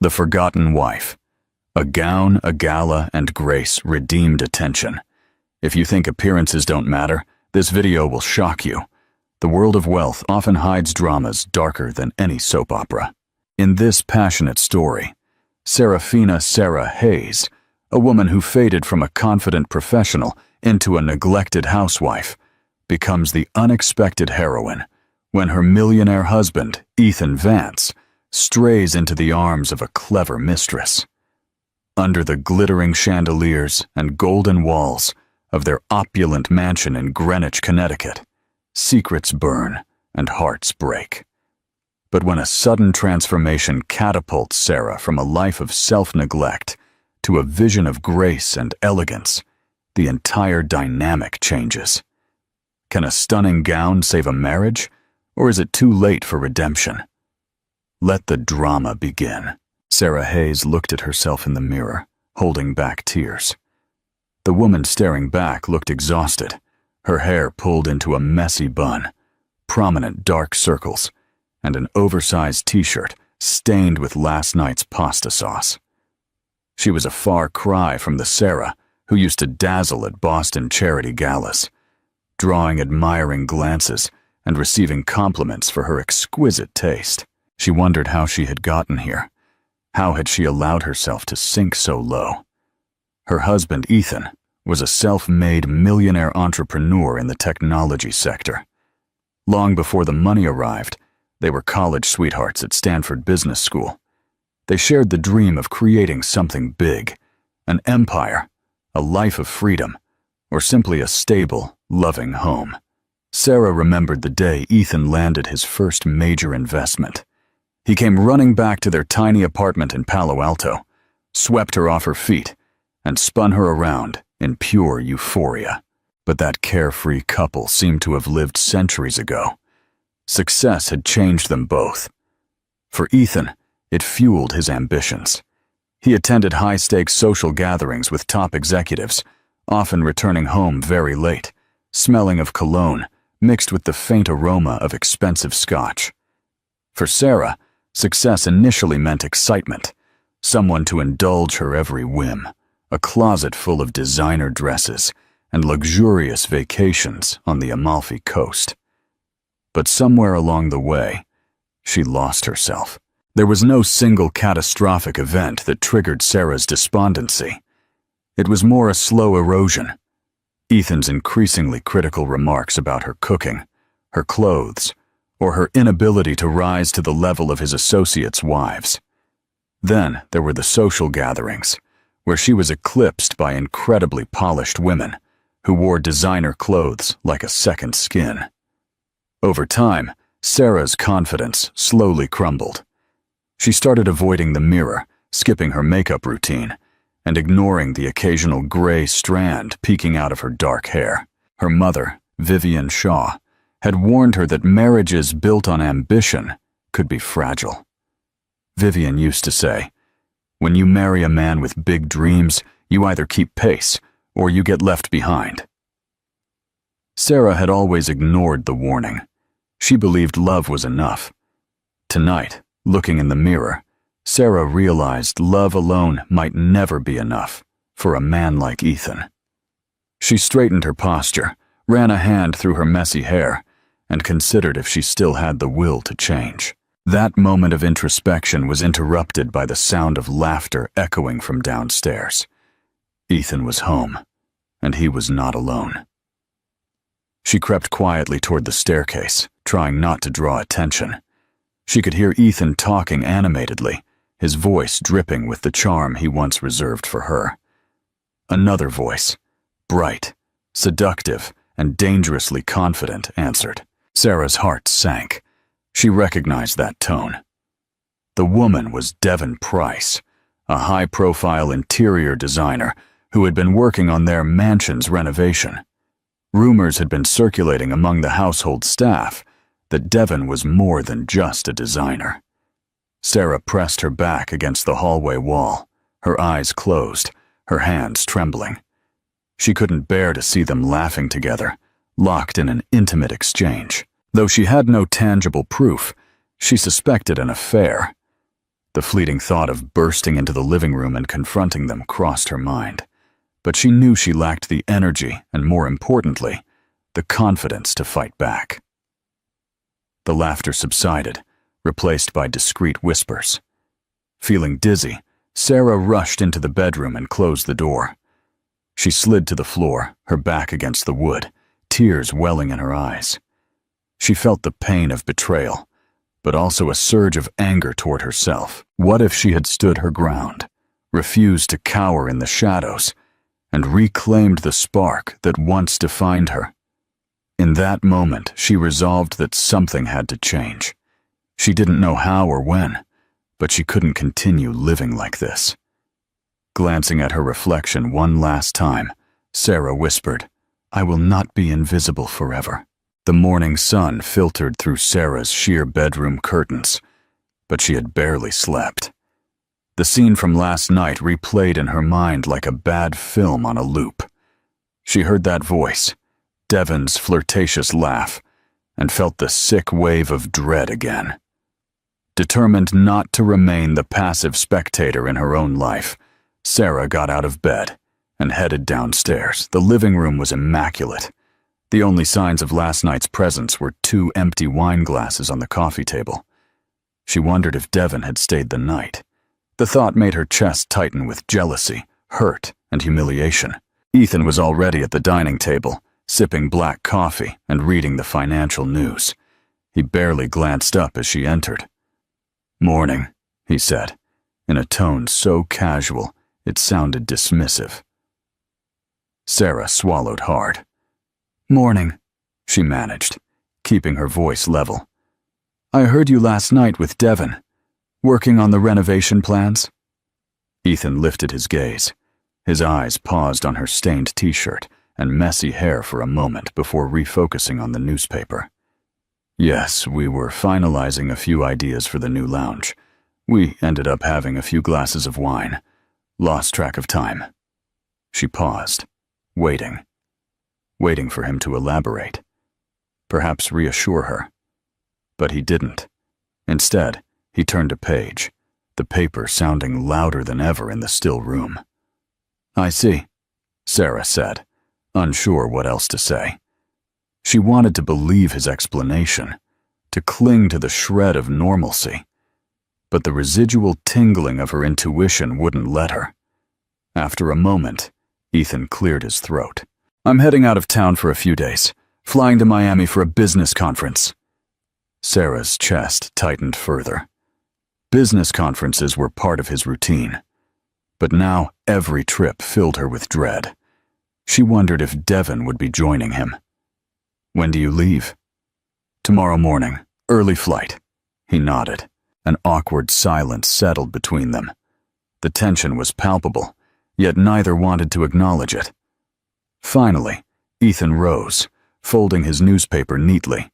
The Forgotten Wife. A gown, a gala, and grace redeemed attention. If you think appearances don't matter, this video will shock you. The world of wealth often hides dramas darker than any soap opera. In this passionate story, Serafina Sarah Hayes, a woman who faded from a confident professional into a neglected housewife, becomes the unexpected heroine when her millionaire husband, Ethan Vance, strays into the arms of a clever mistress. Under the glittering chandeliers and golden walls of their opulent mansion in Greenwich, Connecticut, secrets burn and hearts break. But when a sudden transformation catapults Sarah from a life of self-neglect to a vision of grace and elegance, the entire dynamic changes. Can a stunning gown save a marriage, or is it too late for redemption? Let the drama begin. Sarah Hayes looked at herself in the mirror, holding back tears. The woman staring back looked exhausted, her hair pulled into a messy bun, prominent dark circles, and an oversized t-shirt stained with last night's pasta sauce. She was a far cry from the Sarah who used to dazzle at Boston charity galas, drawing admiring glances and receiving compliments for her exquisite taste. She wondered how she had gotten here. How had she allowed herself to sink so low? Her husband, Ethan, was a self-made millionaire entrepreneur in the technology sector. Long before the money arrived, they were college sweethearts at Stanford Business School. They shared the dream of creating something big, an empire, a life of freedom, or simply a stable, loving home. Sarah remembered the day Ethan landed his first major investment. He came running back to their tiny apartment in Palo Alto, swept her off her feet, and spun her around in pure euphoria. But that carefree couple seemed to have lived centuries ago. Success had changed them both. For Ethan, it fueled his ambitions. He attended high-stakes social gatherings with top executives, often returning home very late, smelling of cologne, mixed with the faint aroma of expensive scotch. For Sarah, success initially meant excitement, someone to indulge her every whim, a closet full of designer dresses and luxurious vacations on the Amalfi Coast. But somewhere along the way, she lost herself. There was no single catastrophic event that triggered Sarah's despondency. It was more a slow erosion. Ethan's increasingly critical remarks about her cooking, her clothes, or her inability to rise to the level of his associates' wives. Then there were the social gatherings, where she was eclipsed by incredibly polished women who wore designer clothes like a second skin. Over time, Sarah's confidence slowly crumbled. She started avoiding the mirror, skipping her makeup routine, and ignoring the occasional gray strand peeking out of her dark hair. Her mother, Vivian Shaw, had warned her that marriages built on ambition could be fragile. Vivian used to say, "When you marry a man with big dreams, you either keep pace or you get left behind." Sarah had always ignored the warning. She believed love was enough. Tonight, looking in the mirror, Sarah realized love alone might never be enough for a man like Ethan. She straightened her posture, ran a hand through her messy hair, and considered if she still had the will to change. That moment of introspection was interrupted by the sound of laughter echoing from downstairs. Ethan was home, and he was not alone. She crept quietly toward the staircase, trying not to draw attention. She could hear Ethan talking animatedly, his voice dripping with the charm he once reserved for her. Another voice, bright, seductive, and dangerously confident, answered. Sarah's heart sank. She recognized that tone. The woman was Devon Price, a high-profile interior designer who had been working on their mansion's renovation. Rumors had been circulating among the household staff that Devon was more than just a designer. Sarah pressed her back against the hallway wall, her eyes closed, her hands trembling. She couldn't bear to see them laughing together, locked in an intimate exchange. Though she had no tangible proof, she suspected an affair. The fleeting thought of bursting into the living room and confronting them crossed her mind, but she knew she lacked the energy and, more importantly, the confidence to fight back. The laughter subsided, replaced by discreet whispers. Feeling dizzy, Sarah rushed into the bedroom and closed the door. She slid to the floor, her back against the wood, tears welling in her eyes. She felt the pain of betrayal, but also a surge of anger toward herself. What if she had stood her ground, refused to cower in the shadows, and reclaimed the spark that once defined her? In that moment, she resolved that something had to change. She didn't know how or when, but she couldn't continue living like this. Glancing at her reflection one last time, Sarah whispered, "I will not be invisible forever." The morning sun filtered through Sarah's sheer bedroom curtains, but she had barely slept. The scene from last night replayed in her mind like a bad film on a loop. She heard that voice, Devon's flirtatious laugh, and felt the sick wave of dread again. Determined not to remain the passive spectator in her own life, Sarah got out of bed and headed downstairs. The living room was immaculate. The only signs of last night's presence were 2 empty wine glasses on the coffee table. She wondered if Devon had stayed the night. The thought made her chest tighten with jealousy, hurt, and humiliation. Ethan was already at the dining table, sipping black coffee and reading the financial news. He barely glanced up as she entered. "Morning," he said, in a tone so casual it sounded dismissive. Sarah swallowed hard. "Morning," she managed, keeping her voice level. "I heard you last night with Devon, working on the renovation plans." Ethan lifted his gaze. His eyes paused on her stained t-shirt and messy hair for a moment before refocusing on the newspaper. "Yes, we were finalizing a few ideas for the new lounge. We ended up having a few glasses of wine. Lost track of time." She paused, waiting for him to elaborate, perhaps reassure her. But he didn't. Instead, he turned a page, the paper sounding louder than ever in the still room. "I see," Sarah said, unsure what else to say. She wanted to believe his explanation, to cling to the shred of normalcy, but the residual tingling of her intuition wouldn't let her. After a moment, Ethan cleared his throat. "I'm heading out of town for a few days, flying to Miami for a business conference." Sarah's chest tightened further. Business conferences were part of his routine, but now every trip filled her with dread. She wondered if Devon would be joining him. "When do you leave?" "Tomorrow morning, early flight." He nodded. An awkward silence settled between them. The tension was palpable, yet neither wanted to acknowledge it. Finally, Ethan rose, folding his newspaper neatly.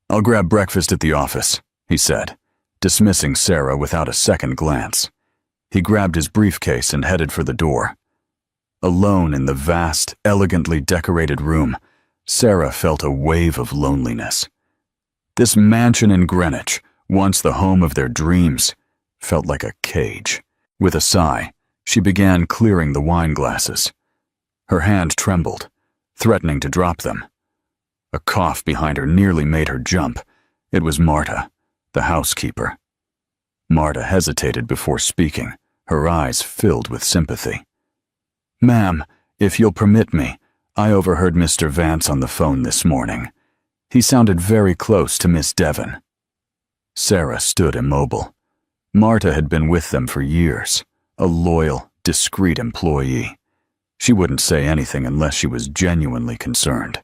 "I'll grab breakfast at the office," he said, dismissing Sarah without a second glance. He grabbed his briefcase and headed for the door. Alone in the vast, elegantly decorated room, Sarah felt a wave of loneliness. This mansion in Greenwich, once the home of their dreams, felt like a cage. With a sigh, she began clearing the wine glasses. Her hand trembled, threatening to drop them. A cough behind her nearly made her jump. It was Marta, the housekeeper. Marta hesitated before speaking, her eyes filled with sympathy. "Ma'am, if you'll permit me, I overheard Mr. Vance on the phone this morning. He sounded very close to Miss Devon." Sarah stood immobile. Marta had been with them for years, a loyal, discreet employee. She wouldn't say anything unless she was genuinely concerned.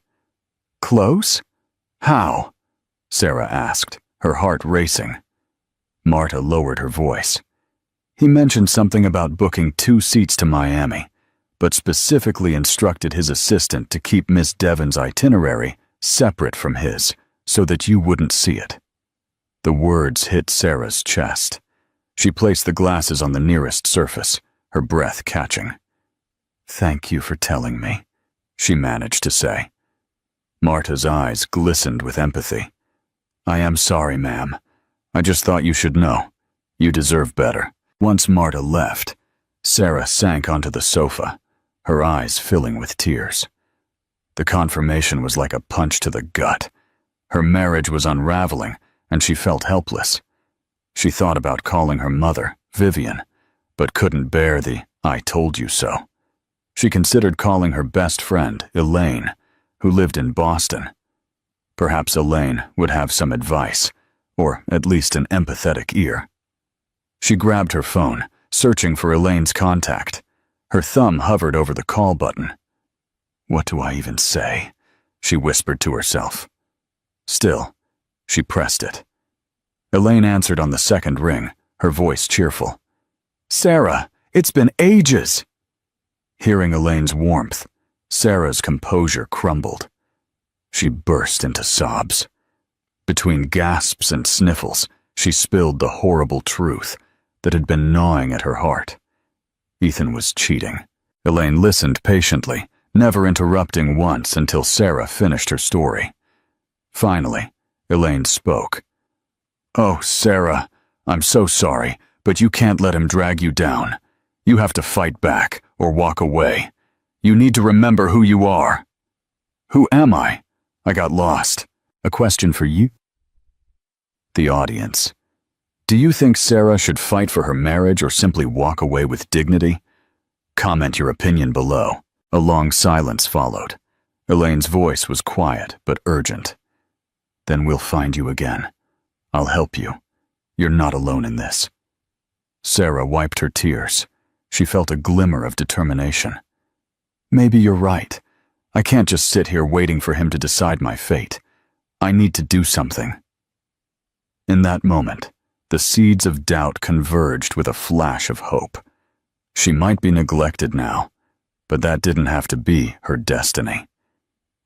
"Close? How?" Sarah asked, her heart racing. Marta lowered her voice. "He mentioned something about booking 2 seats to Miami, but specifically instructed his assistant to keep Miss Devon's itinerary separate from his, so that you wouldn't see it." The words hit Sarah's chest. She placed the glasses on the nearest surface, her breath catching. "Thank you for telling me," she managed to say. Marta's eyes glistened with empathy. "I am sorry, ma'am. I just thought you should know. You deserve better. Once Marta left, Sarah sank onto the sofa, her eyes filling with tears. The confirmation was like a punch to the gut. Her marriage was unraveling, and she felt helpless. She thought about calling her mother, Vivian, but couldn't bear the "I told you so." She considered calling her best friend, Elaine, who lived in Boston. Perhaps Elaine would have some advice, or at least an empathetic ear. She grabbed her phone, searching for Elaine's contact. Her thumb hovered over the call button. "What do I even say?" she whispered to herself. Still, she pressed it. Elaine answered on the second ring, her voice cheerful. "Sarah, it's been ages!" Hearing Elaine's warmth, Sarah's composure crumbled. She burst into sobs. Between gasps and sniffles, she spilled the horrible truth that had been gnawing at her heart. Ethan was cheating. Elaine listened patiently, never interrupting once until Sarah finished her story. Finally, Elaine spoke. "Oh, Sarah, I'm so sorry, but you can't let him drag you down. You have to fight back or walk away. You need to remember who you are." "Who am I? I got lost. A question for you." The audience. Do you think Sarah should fight for her marriage or simply walk away with dignity? Comment your opinion below. A long silence followed. Elaine's voice was quiet but urgent. "Then we'll find you again. I'll help you. You're not alone in this." Sarah wiped her tears. She felt a glimmer of determination. "Maybe you're right. I can't just sit here waiting for him to decide my fate. I need to do something." In that moment, the seeds of doubt converged with a flash of hope. She might be neglected now, but that didn't have to be her destiny.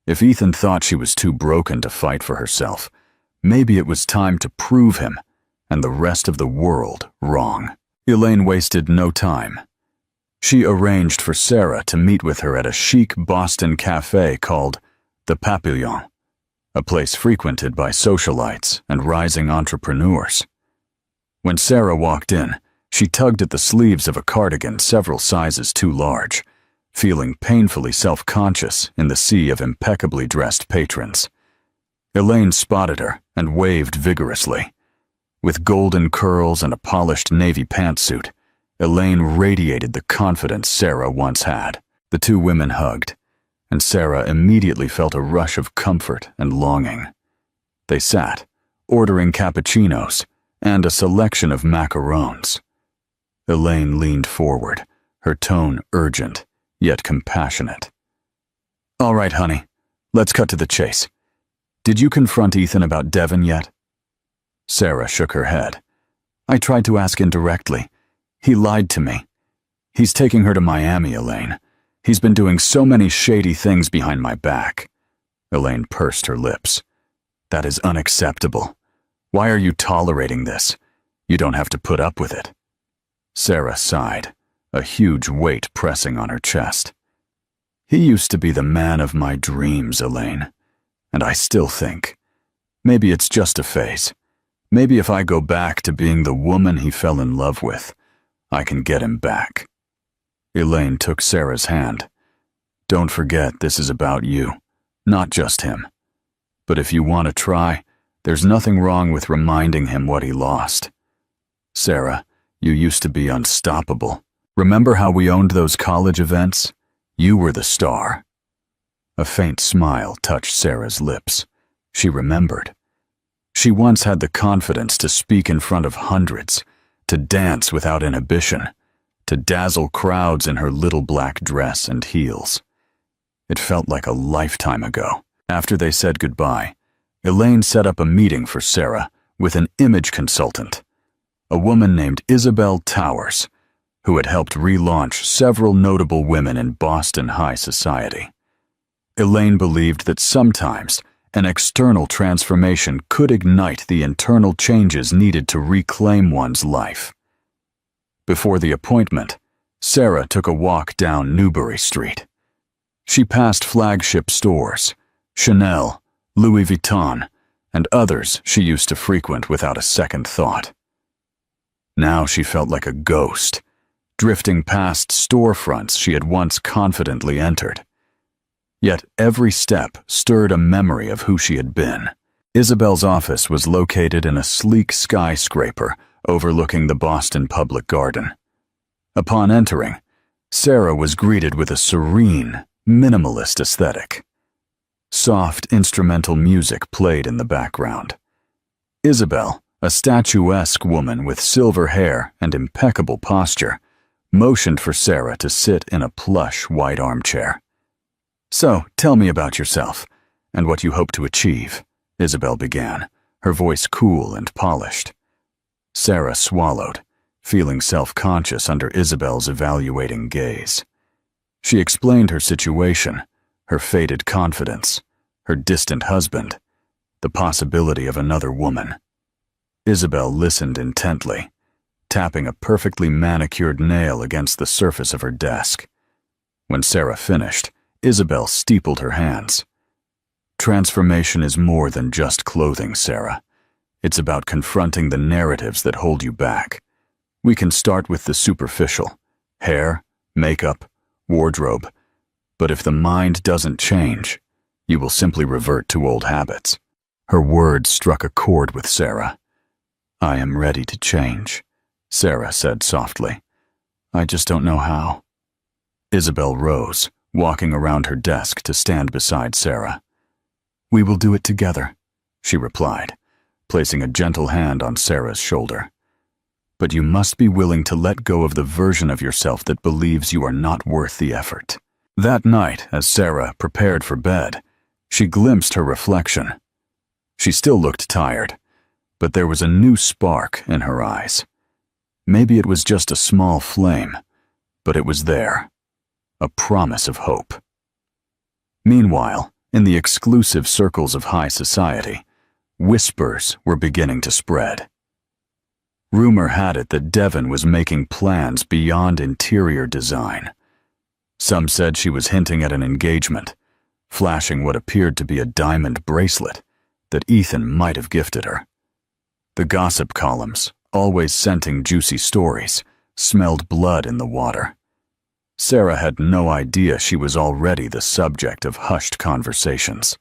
If Ethan thought she was too broken to fight for herself, maybe it was time to prove him and the rest of the world wrong. Elaine wasted no time. She arranged for Sarah to meet with her at a chic Boston cafe called the Papillon, a place frequented by socialites and rising entrepreneurs. When Sarah walked in, she tugged at the sleeves of a cardigan several sizes too large, feeling painfully self-conscious in the sea of impeccably dressed patrons. Elaine spotted her and waved vigorously. With golden curls and a polished navy pantsuit, Elaine radiated the confidence Sarah once had. The two women hugged, and Sarah immediately felt a rush of comfort and longing. They sat, ordering cappuccinos and a selection of macarons. Elaine leaned forward, her tone urgent, yet compassionate. "All right, honey, let's cut to the chase. Did you confront Ethan about Devon yet?" Sarah shook her head. "I tried to ask indirectly. He lied to me. He's taking her to Miami, Elaine. He's been doing so many shady things behind my back." Elaine pursed her lips. "That is unacceptable. Why are you tolerating this? You don't have to put up with it." Sarah sighed, a huge weight pressing on her chest. "He used to be the man of my dreams, Elaine. And I still think. Maybe it's just a phase. Maybe if I go back to being the woman he fell in love with, I can get him back." Elaine took Sarah's hand. "Don't forget this is about you, not just him. But if you want to try, there's nothing wrong with reminding him what he lost. Sarah, you used to be unstoppable. Remember how we owned those college events? You were the star." A faint smile touched Sarah's lips. She remembered. She once had the confidence to speak in front of hundreds, to dance without inhibition, to dazzle crowds in her little black dress and heels. It felt like a lifetime ago. After they said goodbye, Elaine set up a meeting for Sarah with an image consultant, a woman named Isabel Towers, who had helped relaunch several notable women in Boston high society. Elaine believed that sometimes an external transformation could ignite the internal changes needed to reclaim one's life. Before the appointment, Sarah took a walk down Newbury Street. She passed flagship stores, Chanel, Louis Vuitton, and others she used to frequent without a second thought. Now she felt like a ghost, drifting past storefronts she had once confidently entered. Yet every step stirred a memory of who she had been. Isabel's office was located in a sleek skyscraper overlooking the Boston Public Garden. Upon entering, Sarah was greeted with a serene, minimalist aesthetic. Soft instrumental music played in the background. Isabel, a statuesque woman with silver hair and impeccable posture, motioned for Sarah to sit in a plush white armchair. "So, tell me about yourself, and what you hope to achieve," Isabel began, her voice cool and polished. Sarah swallowed, feeling self-conscious under Isabel's evaluating gaze. She explained her situation, her faded confidence, her distant husband, the possibility of another woman. Isabel listened intently, tapping a perfectly manicured nail against the surface of her desk. When Sarah finished, Isabel steepled her hands. "Transformation is more than just clothing, Sarah. It's about confronting the narratives that hold you back. We can start with the superficial: hair, makeup, wardrobe. But if the mind doesn't change, you will simply revert to old habits." Her words struck a chord with Sarah. "I am ready to change," Sarah said softly. "I just don't know how." Isabel rose, walking around her desk to stand beside Sarah. "We will do it together," she replied, placing a gentle hand on Sarah's shoulder. "But you must be willing to let go of the version of yourself that believes you are not worth the effort." That night, as Sarah prepared for bed, she glimpsed her reflection. She still looked tired, but there was a new spark in her eyes. Maybe it was just a small flame, but it was there, a promise of hope. Meanwhile, in the exclusive circles of high society, whispers were beginning to spread. Rumor had it that Devon was making plans beyond interior design. Some said she was hinting at an engagement, flashing what appeared to be a diamond bracelet that Ethan might have gifted her. The gossip columns, always scenting juicy stories, smelled blood in the water. Sarah had no idea she was already the subject of hushed conversations.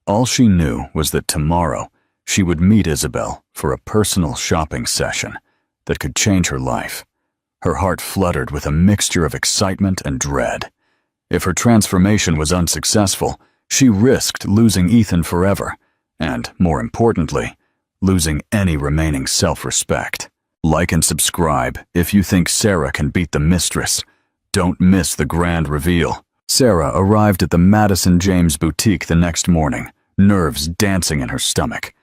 All she knew was that tomorrow she would meet Isabel for a personal shopping session that could change her life. Her heart fluttered with a mixture of excitement and dread. If her transformation was unsuccessful, she risked losing Ethan forever, and, more importantly, losing any remaining self-respect. Like and subscribe if you think Sarah can beat the mistress. Don't miss the grand reveal. Sarah arrived at the Madison James boutique the next morning, nerves dancing in her stomach.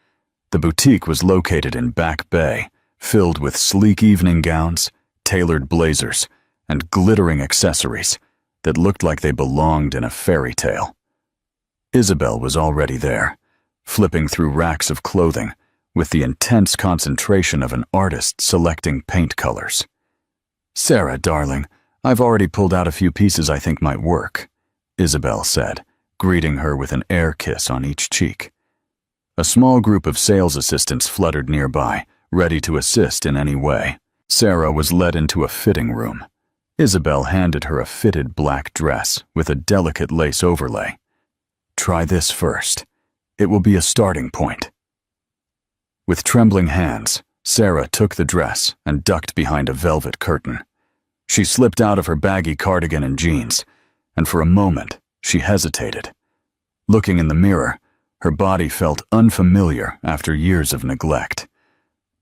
The boutique was located in Back Bay, filled with sleek evening gowns, tailored blazers, and glittering accessories that looked like they belonged in a fairy tale. Isabel was already there, flipping through racks of clothing with the intense concentration of an artist selecting paint colors. "Sarah, darling, I've already pulled out a few pieces I think might work," Isabel said, greeting her with an air kiss on each cheek. A small group of sales assistants fluttered nearby, ready to assist in any way. Sarah was led into a fitting room. Isabel handed her a fitted black dress with a delicate lace overlay. "Try this first. It will be a starting point." With trembling hands, Sarah took the dress and ducked behind a velvet curtain. She slipped out of her baggy cardigan and jeans, and for a moment, she hesitated. Looking in the mirror, her body felt unfamiliar after years of neglect.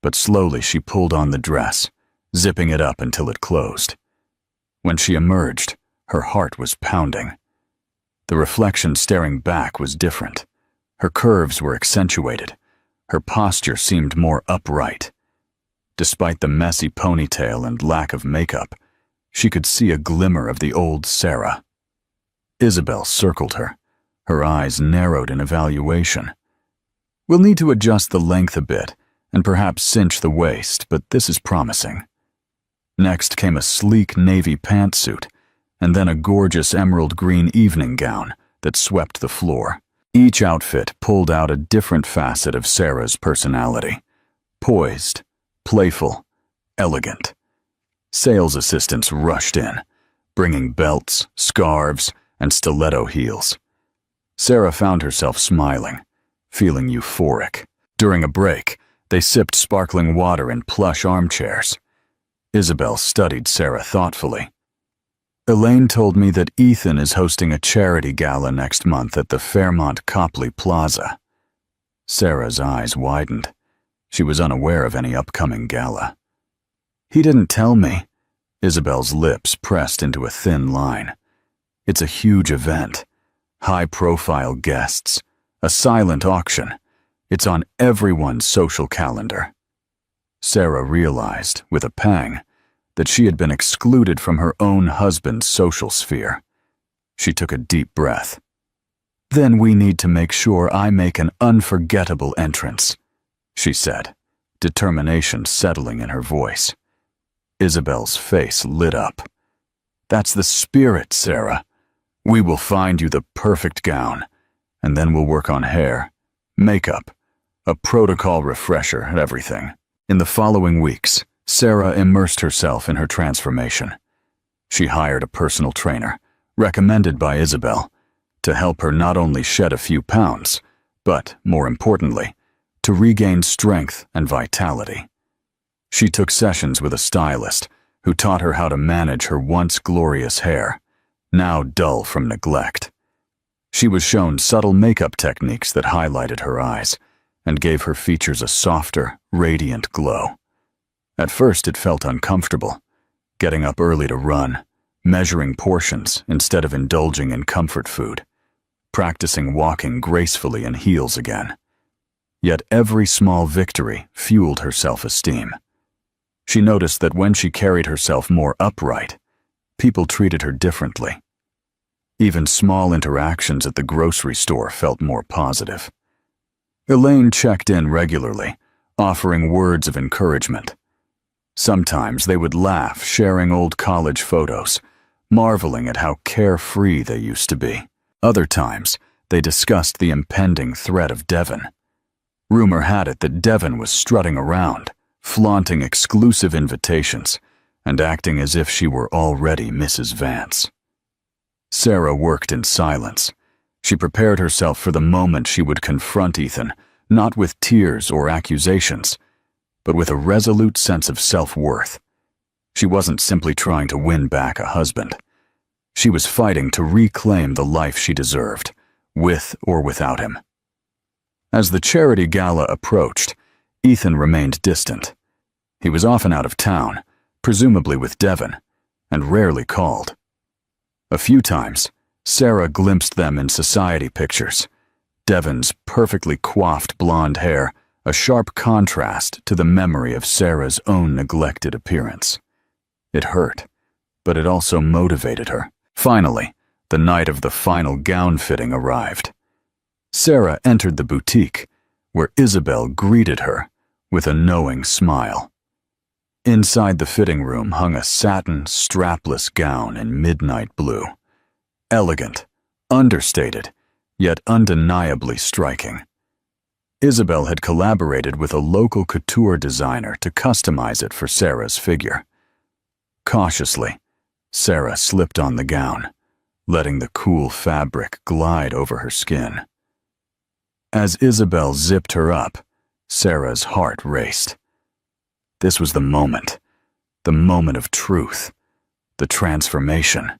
But slowly she pulled on the dress, zipping it up until it closed. When she emerged, her heart was pounding. The reflection staring back was different. Her curves were accentuated. Her posture seemed more upright. Despite the messy ponytail and lack of makeup, she could see a glimmer of the old Sarah. Isabel circled her, her eyes narrowed in evaluation. "We'll need to adjust the length a bit and perhaps cinch the waist, but this is promising." Next came a sleek navy pantsuit, and then a gorgeous emerald green evening gown that swept the floor. Each outfit pulled out a different facet of Sarah's personality: poised, playful, elegant. Sales assistants rushed in, bringing belts, scarves, and stiletto heels. Sarah found herself smiling, feeling euphoric. During a break, they sipped sparkling water in plush armchairs. Isabel studied Sarah thoughtfully. Elaine told me that Ethan is hosting a charity gala next month at the Fairmont Copley Plaza. Sarah's eyes widened. She was unaware of any upcoming gala. He didn't tell me. Isabel's lips pressed into a thin line. It's a huge event. High-profile guests. A silent auction. It's on everyone's social calendar. Sarah realized, with a pang, that she had been excluded from her own husband's social sphere. She took a deep breath. Then we need to make sure I make an unforgettable entrance, she said, determination settling in her voice. Isabel's face lit up. That's the spirit, Sarah. We will find you the perfect gown, and then we'll work on hair, makeup, a protocol refresher and everything. In the following weeks, Sarah immersed herself in her transformation. She hired a personal trainer, recommended by Isabel, to help her not only shed a few pounds, but, more importantly, to regain strength and vitality. She took sessions with a stylist who taught her how to manage her once glorious hair, now dull from neglect. She was shown subtle makeup techniques that highlighted her eyes and gave her features a softer, radiant glow. At first it felt uncomfortable, getting up early to run, measuring portions instead of indulging in comfort food, practicing walking gracefully in heels again. Yet every small victory fueled her self-esteem. She noticed that when she carried herself more upright, people treated her differently. Even small interactions at the grocery store felt more positive. Elaine checked in regularly, offering words of encouragement. Sometimes they would laugh, sharing old college photos, marveling at how carefree they used to be. Other times, they discussed the impending threat of Devon. Rumor had it that Devon was strutting around, flaunting exclusive invitations, and acting as if she were already Mrs. Vance. Sarah worked in silence. She prepared herself for the moment she would confront Ethan, not with tears or accusations, but with a resolute sense of self-worth. She wasn't simply trying to win back a husband. She was fighting to reclaim the life she deserved, with or without him. As the charity gala approached, Ethan remained distant. He was often out of town, presumably with Devon, and rarely called. A few times, Sarah glimpsed them in society pictures. Devon's perfectly coiffed blonde hair, a sharp contrast to the memory of Sarah's own neglected appearance. It hurt, but it also motivated her. Finally, the night of the final gown fitting arrived. Sarah entered the boutique, where Isabel greeted her with a knowing smile. Inside the fitting room hung a satin, strapless gown in midnight blue. Elegant, understated, yet undeniably striking. Isabel had collaborated with a local couture designer to customize it for Sarah's figure. Cautiously, Sarah slipped on the gown, letting the cool fabric glide over her skin. As Isabel zipped her up, Sarah's heart raced. This was the moment of truth, the transformation.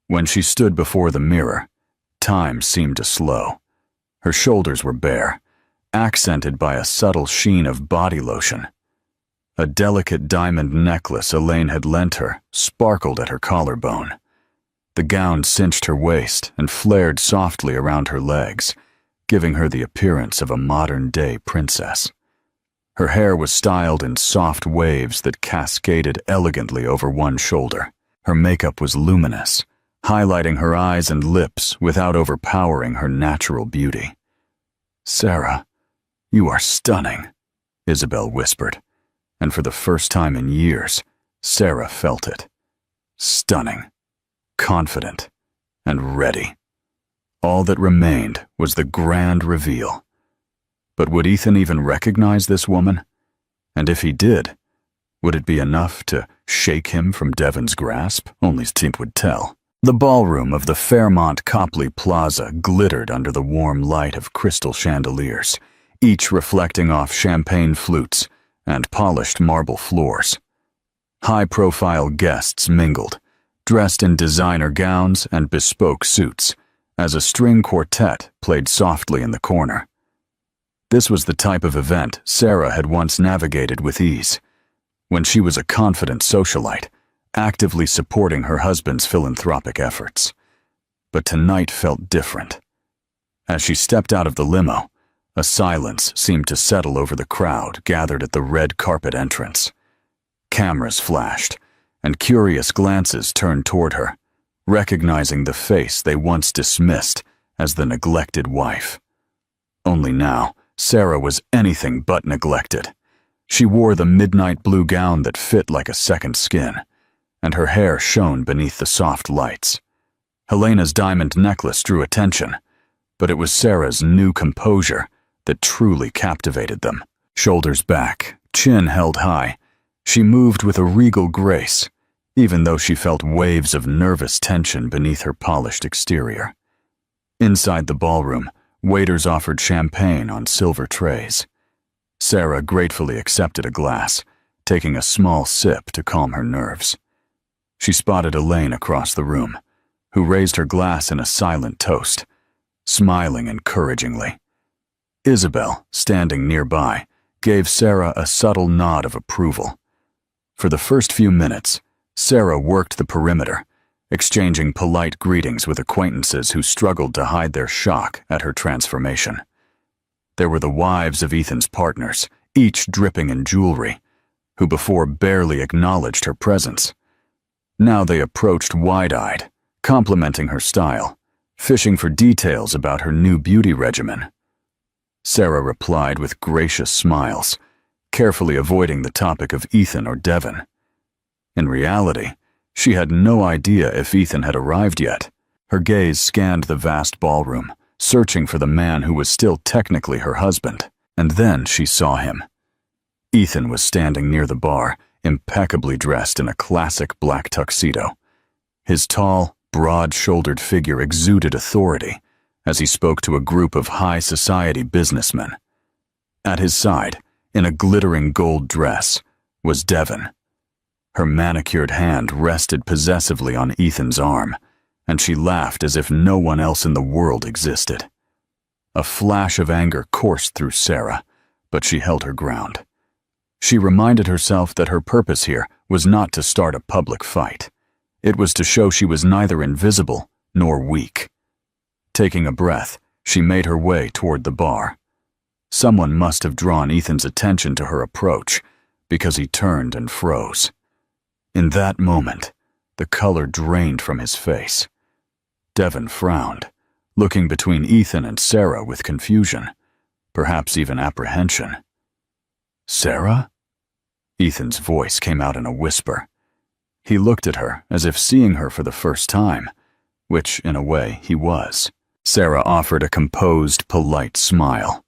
When she stood before the mirror, time seemed to slow. Her shoulders were bare, accented by a subtle sheen of body lotion. A delicate diamond necklace Elaine had lent her sparkled at her collarbone. The gown cinched her waist and flared softly around her legs, giving her the appearance of a modern-day princess. Her hair was styled in soft waves that cascaded elegantly over one shoulder. Her makeup was luminous, highlighting her eyes and lips without overpowering her natural beauty. "Sarah, you are stunning," Isabel whispered, and for the first time in years, Sarah felt it. Stunning, confident, and ready. All that remained was the grand reveal. But would Ethan even recognize this woman? And if he did, Would it be enough to shake him from Devon's grasp? Only Steve would tell. The ballroom of the Fairmont Copley Plaza glittered under the warm light of crystal chandeliers, each reflecting off champagne flutes and polished marble floors. High-profile guests mingled, dressed in designer gowns and bespoke suits, as a string quartet played softly in the corner. This was the type of event Sarah had once navigated with ease, when she was a confident socialite, actively supporting her husband's philanthropic efforts. But tonight felt different. As she stepped out of the limo, a silence seemed to settle over the crowd gathered at the red carpet entrance. Cameras flashed, and curious glances turned toward her, recognizing the face they once dismissed as the neglected wife. Only now, Sarah was anything but neglected. She wore the midnight blue gown that fit like a second skin, and her hair shone beneath the soft lights. Helena's diamond necklace drew attention, but it was Sarah's new composure that truly captivated them. Shoulders back, chin held high, she moved with a regal grace, even though she felt waves of nervous tension beneath her polished exterior. Inside the ballroom, waiters offered champagne on silver trays. Sarah gratefully accepted a glass, taking a small sip to calm her nerves. She spotted Elaine across the room, who raised her glass in a silent toast, smiling encouragingly. Isabel, standing nearby, gave Sarah a subtle nod of approval. For the first few minutes, Sarah worked the perimeter, exchanging polite greetings with acquaintances who struggled to hide their shock at her transformation. There were the wives of Ethan's partners, each dripping in jewelry, who before barely acknowledged her presence. Now they approached wide-eyed, complimenting her style, fishing for details about her new beauty regimen. Sarah replied with gracious smiles, carefully avoiding the topic of Ethan or Devon. In reality, she had no idea if Ethan had arrived yet. Her gaze scanned the vast ballroom, searching for the man who was still technically her husband, and then she saw him. Ethan was standing near the bar, impeccably dressed in a classic black tuxedo. His tall, broad-shouldered figure exuded authority as he spoke to a group of high-society businessmen. At his side, in a glittering gold dress, was Devon. Her manicured hand rested possessively on Ethan's arm, and she laughed as if no one else in the world existed. A flash of anger coursed through Sarah, but she held her ground. She reminded herself that her purpose here was not to start a public fight. It was to show she was neither invisible nor weak. Taking a breath, she made her way toward the bar. Someone must have drawn Ethan's attention to her approach, because he turned and froze. In that moment, the color drained from his face. Devon frowned, looking between Ethan and Sarah with confusion, perhaps even apprehension. "Sarah?" Ethan's voice came out in a whisper. He looked at her as if seeing her for the first time, which, in a way, he was. Sarah offered a composed, polite smile.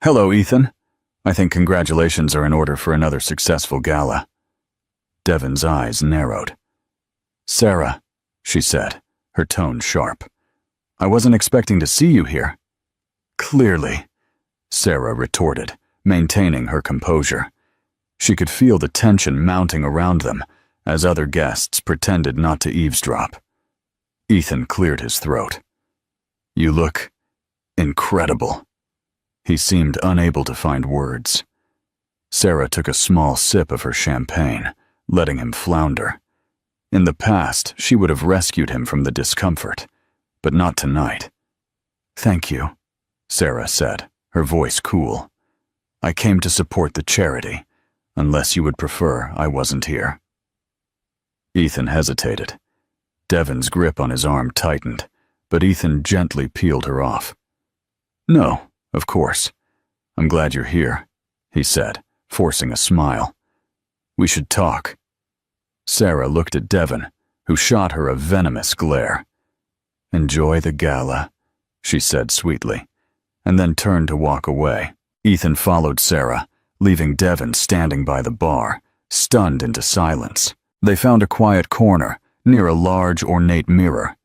"Hello, Ethan. I think congratulations are in order for another successful gala." Devon's eyes narrowed. "Sarah," she said, her tone sharp. "I wasn't expecting to see you here." "Clearly," Sarah retorted, maintaining her composure. She could feel the tension mounting around them as other guests pretended not to eavesdrop. Ethan cleared his throat. "You look incredible." He seemed unable to find words. Sarah took a small sip of her champagne, letting him flounder. In the past, she would have rescued him from the discomfort, but not tonight. "Thank you," Sarah said, her voice cool. "I came to support the charity, unless you would prefer I wasn't here." Ethan hesitated. Devon's grip on his arm tightened, but Ethan gently peeled her off. "No, of course. I'm glad you're here," he said, forcing a smile. "We should talk." Sarah looked at Devon, who shot her a venomous glare. "Enjoy the gala," she said sweetly, and then turned to walk away. Ethan followed Sarah, leaving Devon standing by the bar, stunned into silence. They found a quiet corner near a large, ornate mirror.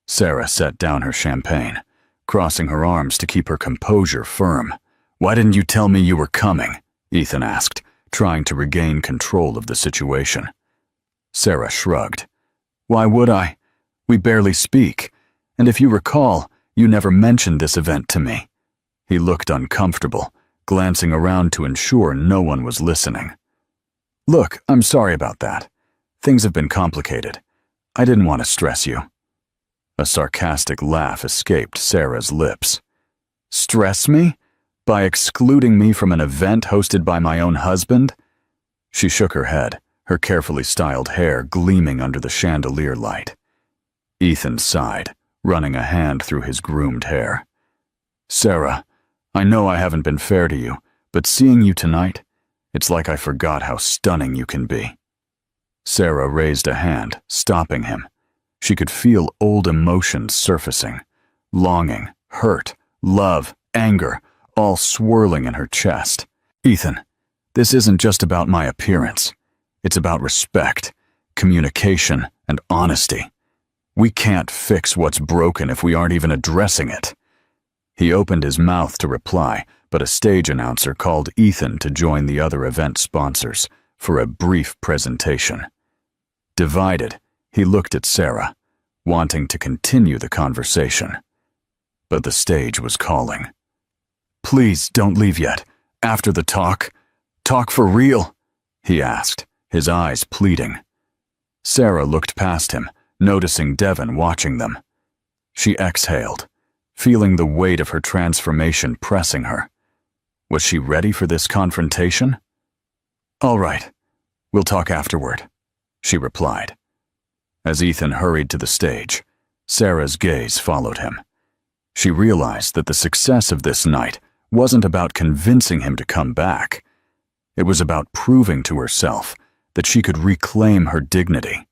Sarah set down her champagne, crossing her arms to keep her composure firm. "Why didn't you tell me you were coming?" Ethan asked, trying to regain control of the situation. Sarah shrugged. "Why would I? We barely speak, and if you recall, you never mentioned this event to me." He looked uncomfortable, glancing around to ensure no one was listening. "Look, I'm sorry about that. Things have been complicated. I didn't want to stress you." A sarcastic laugh escaped Sarah's lips. "Stress me? By excluding me from an event hosted by my own husband?" She shook her head, her carefully styled hair gleaming under the chandelier light. Ethan sighed, running a hand through his groomed hair. "Sarah, I know I haven't been fair to you, but seeing you tonight, it's like I forgot how stunning you can be." Sarah raised a hand, stopping him. She could feel old emotions surfacing. Longing, hurt, love, anger, all swirling in her chest. "Ethan, this isn't just about my appearance. It's about respect, communication, and honesty. We can't fix what's broken if we aren't even addressing it." He opened his mouth to reply, but a stage announcer called Ethan to join the other event sponsors for a brief presentation. Divided, he looked at Sarah, wanting to continue the conversation. But the stage was calling. "Please don't leave yet. After the talk. Talk for real?" he asked, his eyes pleading. Sarah looked past him, noticing Devon watching them. She exhaled, feeling the weight of her transformation pressing her. Was she ready for this confrontation? "All right, we'll talk afterward," she replied. As Ethan hurried to the stage, Sarah's gaze followed him. She realized that the success of this night wasn't about convincing him to come back. It was about proving to herself that she could reclaim her dignity.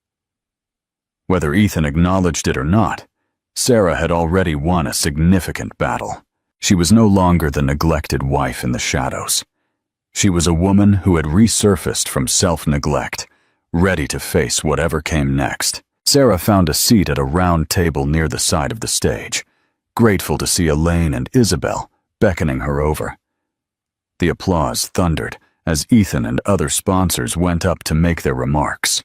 Whether Ethan acknowledged it or not, Sarah had already won a significant battle. She was no longer the neglected wife in the shadows. She was a woman who had resurfaced from self-neglect, ready to face whatever came next. Sarah found a seat at a round table near the side of the stage, grateful to see Elaine and Isabel beckoning her over. The applause thundered as Ethan and other sponsors went up to make their remarks.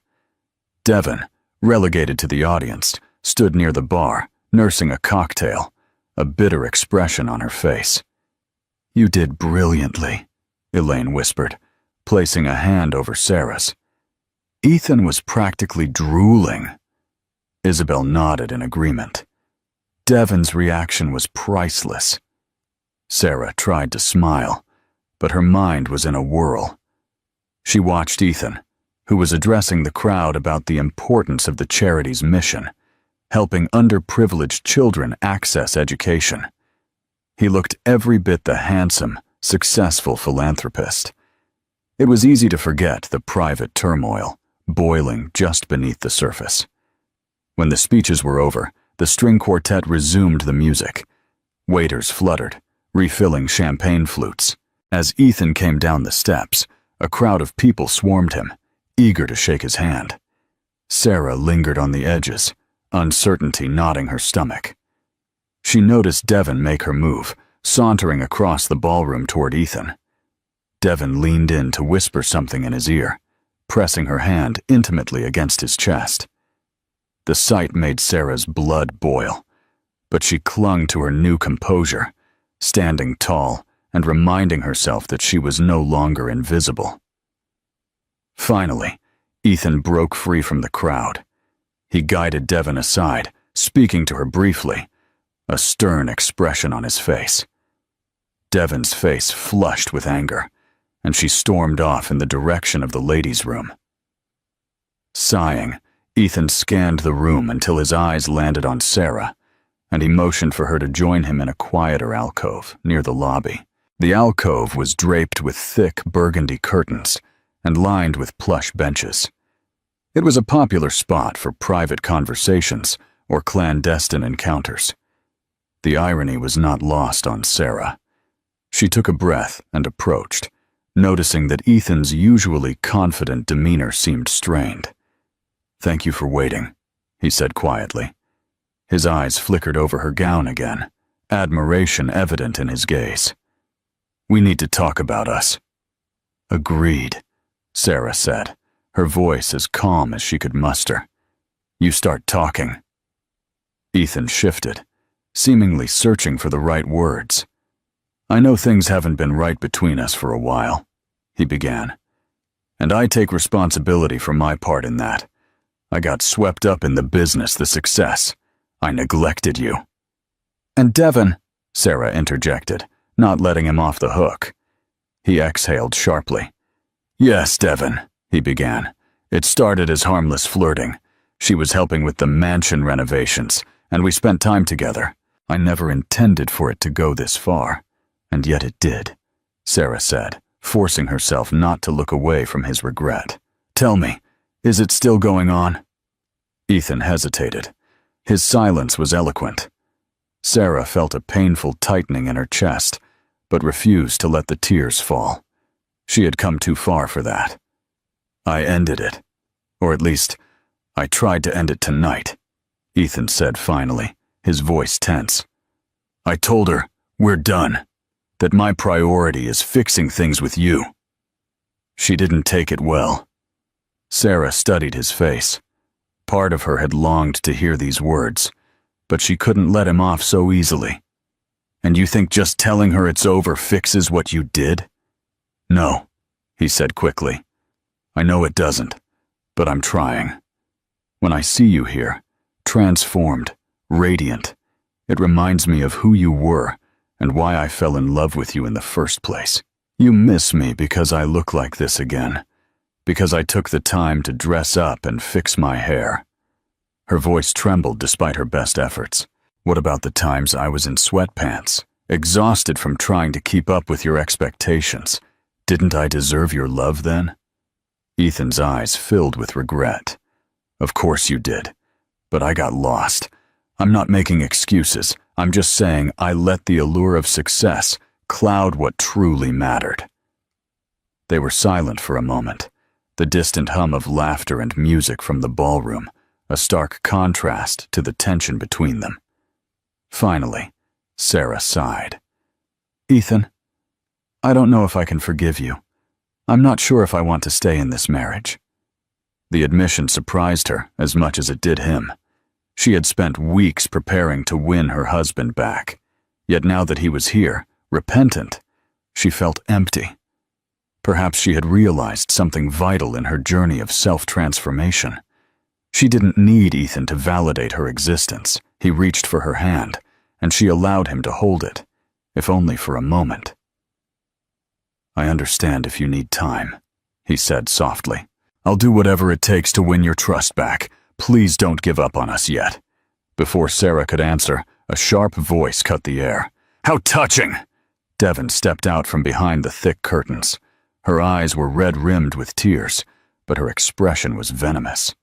Devon, relegated to the audience, stood near the bar, nursing a cocktail, a bitter expression on her face. "You did brilliantly," Elaine whispered, placing a hand over Sarah's. Ethan was practically drooling. Isabel nodded in agreement. Devon's reaction was priceless. Sarah tried to smile, but her mind was in a whirl. She watched Ethan, who was addressing the crowd about the importance of the charity's mission, helping underprivileged children access education. He looked every bit the handsome, successful philanthropist. It was easy to forget the private turmoil, boiling just beneath the surface. When the speeches were over, the string quartet resumed the music. Waiters fluttered, refilling champagne flutes. As Ethan came down the steps, a crowd of people swarmed him, eager to shake his hand. Sarah lingered on the edges, uncertainty knotting her stomach. She noticed Devon make her move, sauntering across the ballroom toward Ethan. Devon leaned in to whisper something in his ear, pressing her hand intimately against his chest. The sight made Sarah's blood boil, but she clung to her new composure, standing tall and reminding herself that she was no longer invisible. Finally, Ethan broke free from the crowd. He guided Devon aside, speaking to her briefly, a stern expression on his face. Devon's face flushed with anger, and she stormed off in the direction of the ladies' room. Sighing, Ethan scanned the room until his eyes landed on Sarah, and he motioned for her to join him in a quieter alcove near the lobby. The alcove was draped with thick burgundy curtains and lined with plush benches. It was a popular spot for private conversations or clandestine encounters. The irony was not lost on Sarah. She took a breath and approached, noticing that Ethan's usually confident demeanor seemed strained. "Thank you for waiting," he said quietly. His eyes flickered over her gown again, admiration evident in his gaze. "We need to talk about us." "Agreed," Sarah said, her voice as calm as she could muster. "You start talking." Ethan shifted, seemingly searching for the right words. "I know things haven't been right between us for a while," he began. "And I take responsibility for my part in that. I got swept up in the business, the success. I neglected you." "And Devon," Sarah interjected, not letting him off the hook. He exhaled sharply. "Yes, Devon," he began. "It started as harmless flirting. She was helping with the mansion renovations, and we spent time together. I never intended for it to go this far, and yet it did," Sarah said, forcing herself not to look away from his regret. "Tell me, is it still going on?" Ethan hesitated. His silence was eloquent. Sarah felt a painful tightening in her chest, but refused to let the tears fall. She had come too far for that. "I ended it. Or at least, I tried to end it tonight," Ethan said finally, his voice tense. "I told her, we're done, that my priority is fixing things with you." She didn't take it well. Sarah studied his face. Part of her had longed to hear these words, but she couldn't let him off so easily. "And you think just telling her it's over fixes what you did?" "No," he said quickly. "I know it doesn't, but I'm trying. When I see you here, transformed, radiant, it reminds me of who you were and why I fell in love with you in the first place. You miss me because I look like this again, because I took the time to dress up and fix my hair." Her voice trembled despite her best efforts. "What about the times I was in sweatpants, exhausted from trying to keep up with your expectations? Didn't I deserve your love then?" Ethan's eyes filled with regret. "Of course you did, but I got lost. I'm not making excuses. I'm just saying I let the allure of success cloud what truly mattered." They were silent for a moment, the distant hum of laughter and music from the ballroom, a stark contrast to the tension between them. Finally, Sarah sighed. "Ethan, I don't know if I can forgive you. I'm not sure if I want to stay in this marriage." The admission surprised her as much as it did him. She had spent weeks preparing to win her husband back, yet now that he was here, repentant, she felt empty. Perhaps she had realized something vital in her journey of self-transformation. She didn't need Ethan to validate her existence. He reached for her hand, and she allowed him to hold it, if only for a moment. "I understand if you need time," he said softly. "I'll do whatever it takes to win your trust back. Please don't give up on us yet." Before Sarah could answer, a sharp voice cut the air. "How touching!" Devon stepped out from behind the thick curtains. Her eyes were red-rimmed with tears, but her expression was venomous.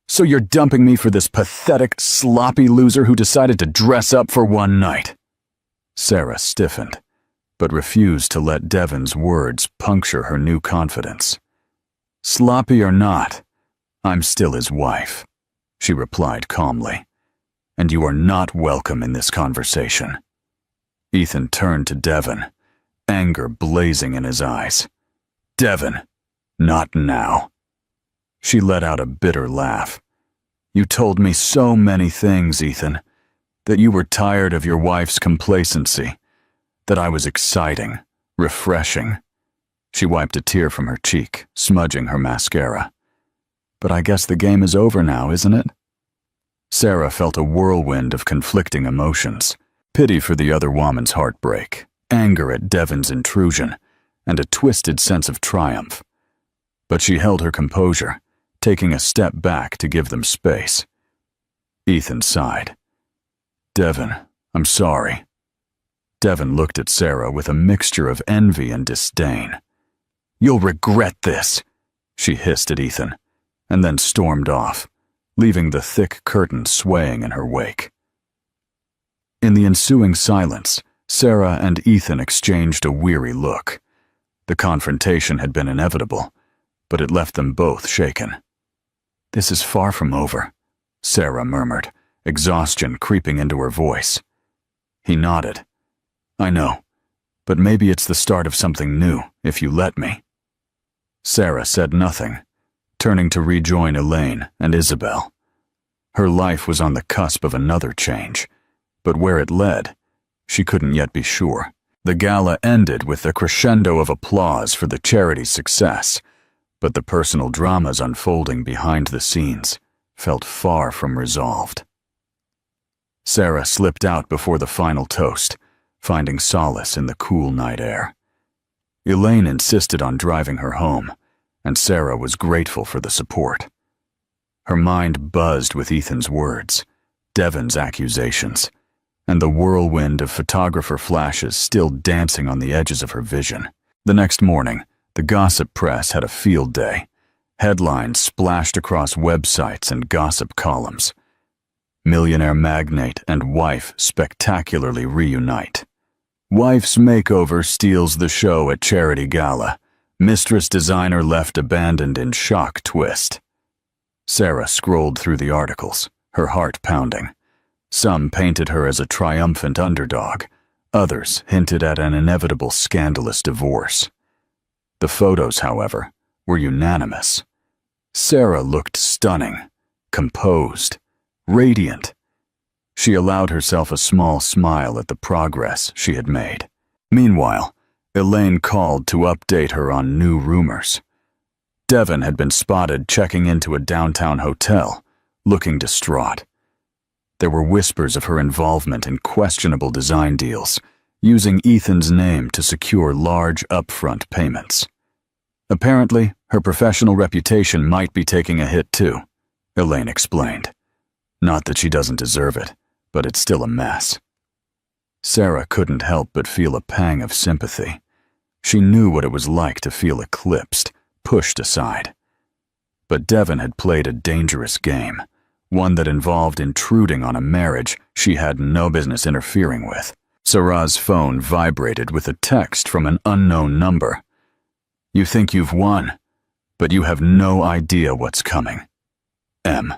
"So you're dumping me for this pathetic, sloppy loser who decided to dress up for one night?" Sarah stiffened, but refused to let Devon's words puncture her new confidence. "Sloppy or not, I'm still his wife," she replied calmly, "and you are not welcome in this conversation." Ethan turned to Devon, anger blazing in his eyes. "Devon, not now." She let out a bitter laugh. "You told me so many things, Ethan, that you were tired of your wife's complacency, that I was exciting, refreshing." She wiped a tear from her cheek, smudging her mascara. "But I guess the game is over now, isn't it?" Sarah felt a whirlwind of conflicting emotions, pity for the other woman's heartbreak, anger at Devon's intrusion, and a twisted sense of triumph. But she held her composure, taking a step back to give them space. Ethan sighed. "Devon, I'm sorry." Devon looked at Sarah with a mixture of envy and disdain. "You'll regret this," she hissed at Ethan, and then stormed off, leaving the thick curtain swaying in her wake. In the ensuing silence, Sarah and Ethan exchanged a weary look. The confrontation had been inevitable, but it left them both shaken. "This is far from over," Sarah murmured, exhaustion creeping into her voice. He nodded. "I know, but maybe it's the start of something new, if you let me." Sarah said nothing, turning to rejoin Elaine and Isabel. Her life was on the cusp of another change, but where it led, she couldn't yet be sure. The gala ended with a crescendo of applause for the charity's success, but the personal dramas unfolding behind the scenes felt far from resolved. Sarah slipped out before the final toast, finding solace in the cool night air. Elaine insisted on driving her home, and Sarah was grateful for the support. Her mind buzzed with Ethan's words, Devon's accusations, and the whirlwind of photographer flashes still dancing on the edges of her vision. The next morning, the gossip press had a field day. Headlines splashed across websites and gossip columns. Millionaire magnate and wife spectacularly reunite. Wife's makeover steals the show at charity gala. Mistress designer left abandoned in shock twist. Sarah scrolled through the articles, her heart pounding. Some painted her as a triumphant underdog. Others hinted at an inevitable scandalous divorce. The photos, however, were unanimous. Sarah looked stunning, composed, radiant. She allowed herself a small smile at the progress she had made. Meanwhile, Elaine called to update her on new rumors. Devon had been spotted checking into a downtown hotel, looking distraught. There were whispers of her involvement in questionable design deals, using Ethan's name to secure large upfront payments. Apparently, her professional reputation might be taking a hit too, Elaine explained. Not that she doesn't deserve it, but it's still a mess. Sarah couldn't help but feel a pang of sympathy. She knew what it was like to feel eclipsed, pushed aside. But Devon had played a dangerous game, one that involved intruding on a marriage she had no business interfering with. Sarah's phone vibrated with a text from an unknown number. "You think you've won, but you have no idea what's coming. M."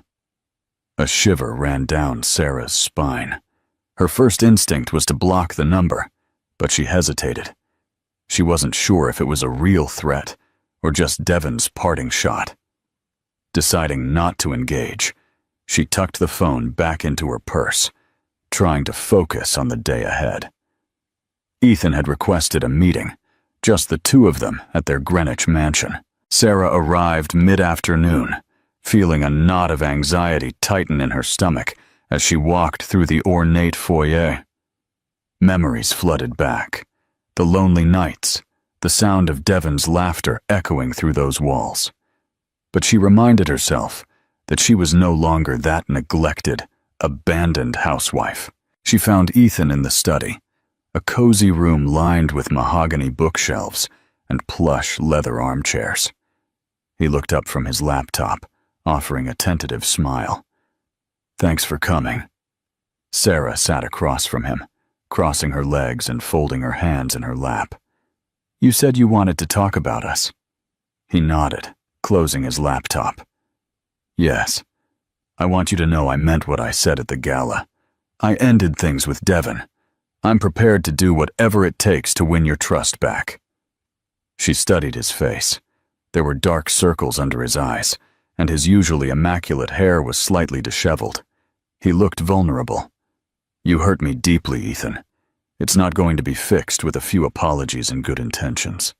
A shiver ran down Sarah's spine. Her first instinct was to block the number, but she hesitated. She wasn't sure if it was a real threat or just Devon's parting shot. Deciding not to engage, she tucked the phone back into her purse, trying to focus on the day ahead. Ethan had requested a meeting, just the two of them at their Greenwich mansion. Sarah arrived mid-afternoon, feeling a knot of anxiety tighten in her stomach as she walked through the ornate foyer. Memories flooded back. The lonely nights, the sound of Devon's laughter echoing through those walls. But she reminded herself that she was no longer that neglected, abandoned housewife. She found Ethan in the study, a cozy room lined with mahogany bookshelves and plush leather armchairs. He looked up from his laptop, offering a tentative smile. "Thanks for coming." Sarah sat across from him, crossing her legs and folding her hands in her lap. "You said you wanted to talk about us." He nodded, closing his laptop. "Yes. I want you to know I meant what I said at the gala. I ended things with Devon. I'm prepared to do whatever it takes to win your trust back." She studied his face. There were dark circles under his eyes, and his usually immaculate hair was slightly disheveled. He looked vulnerable. "You hurt me deeply, Ethan. It's not going to be fixed with a few apologies and good intentions."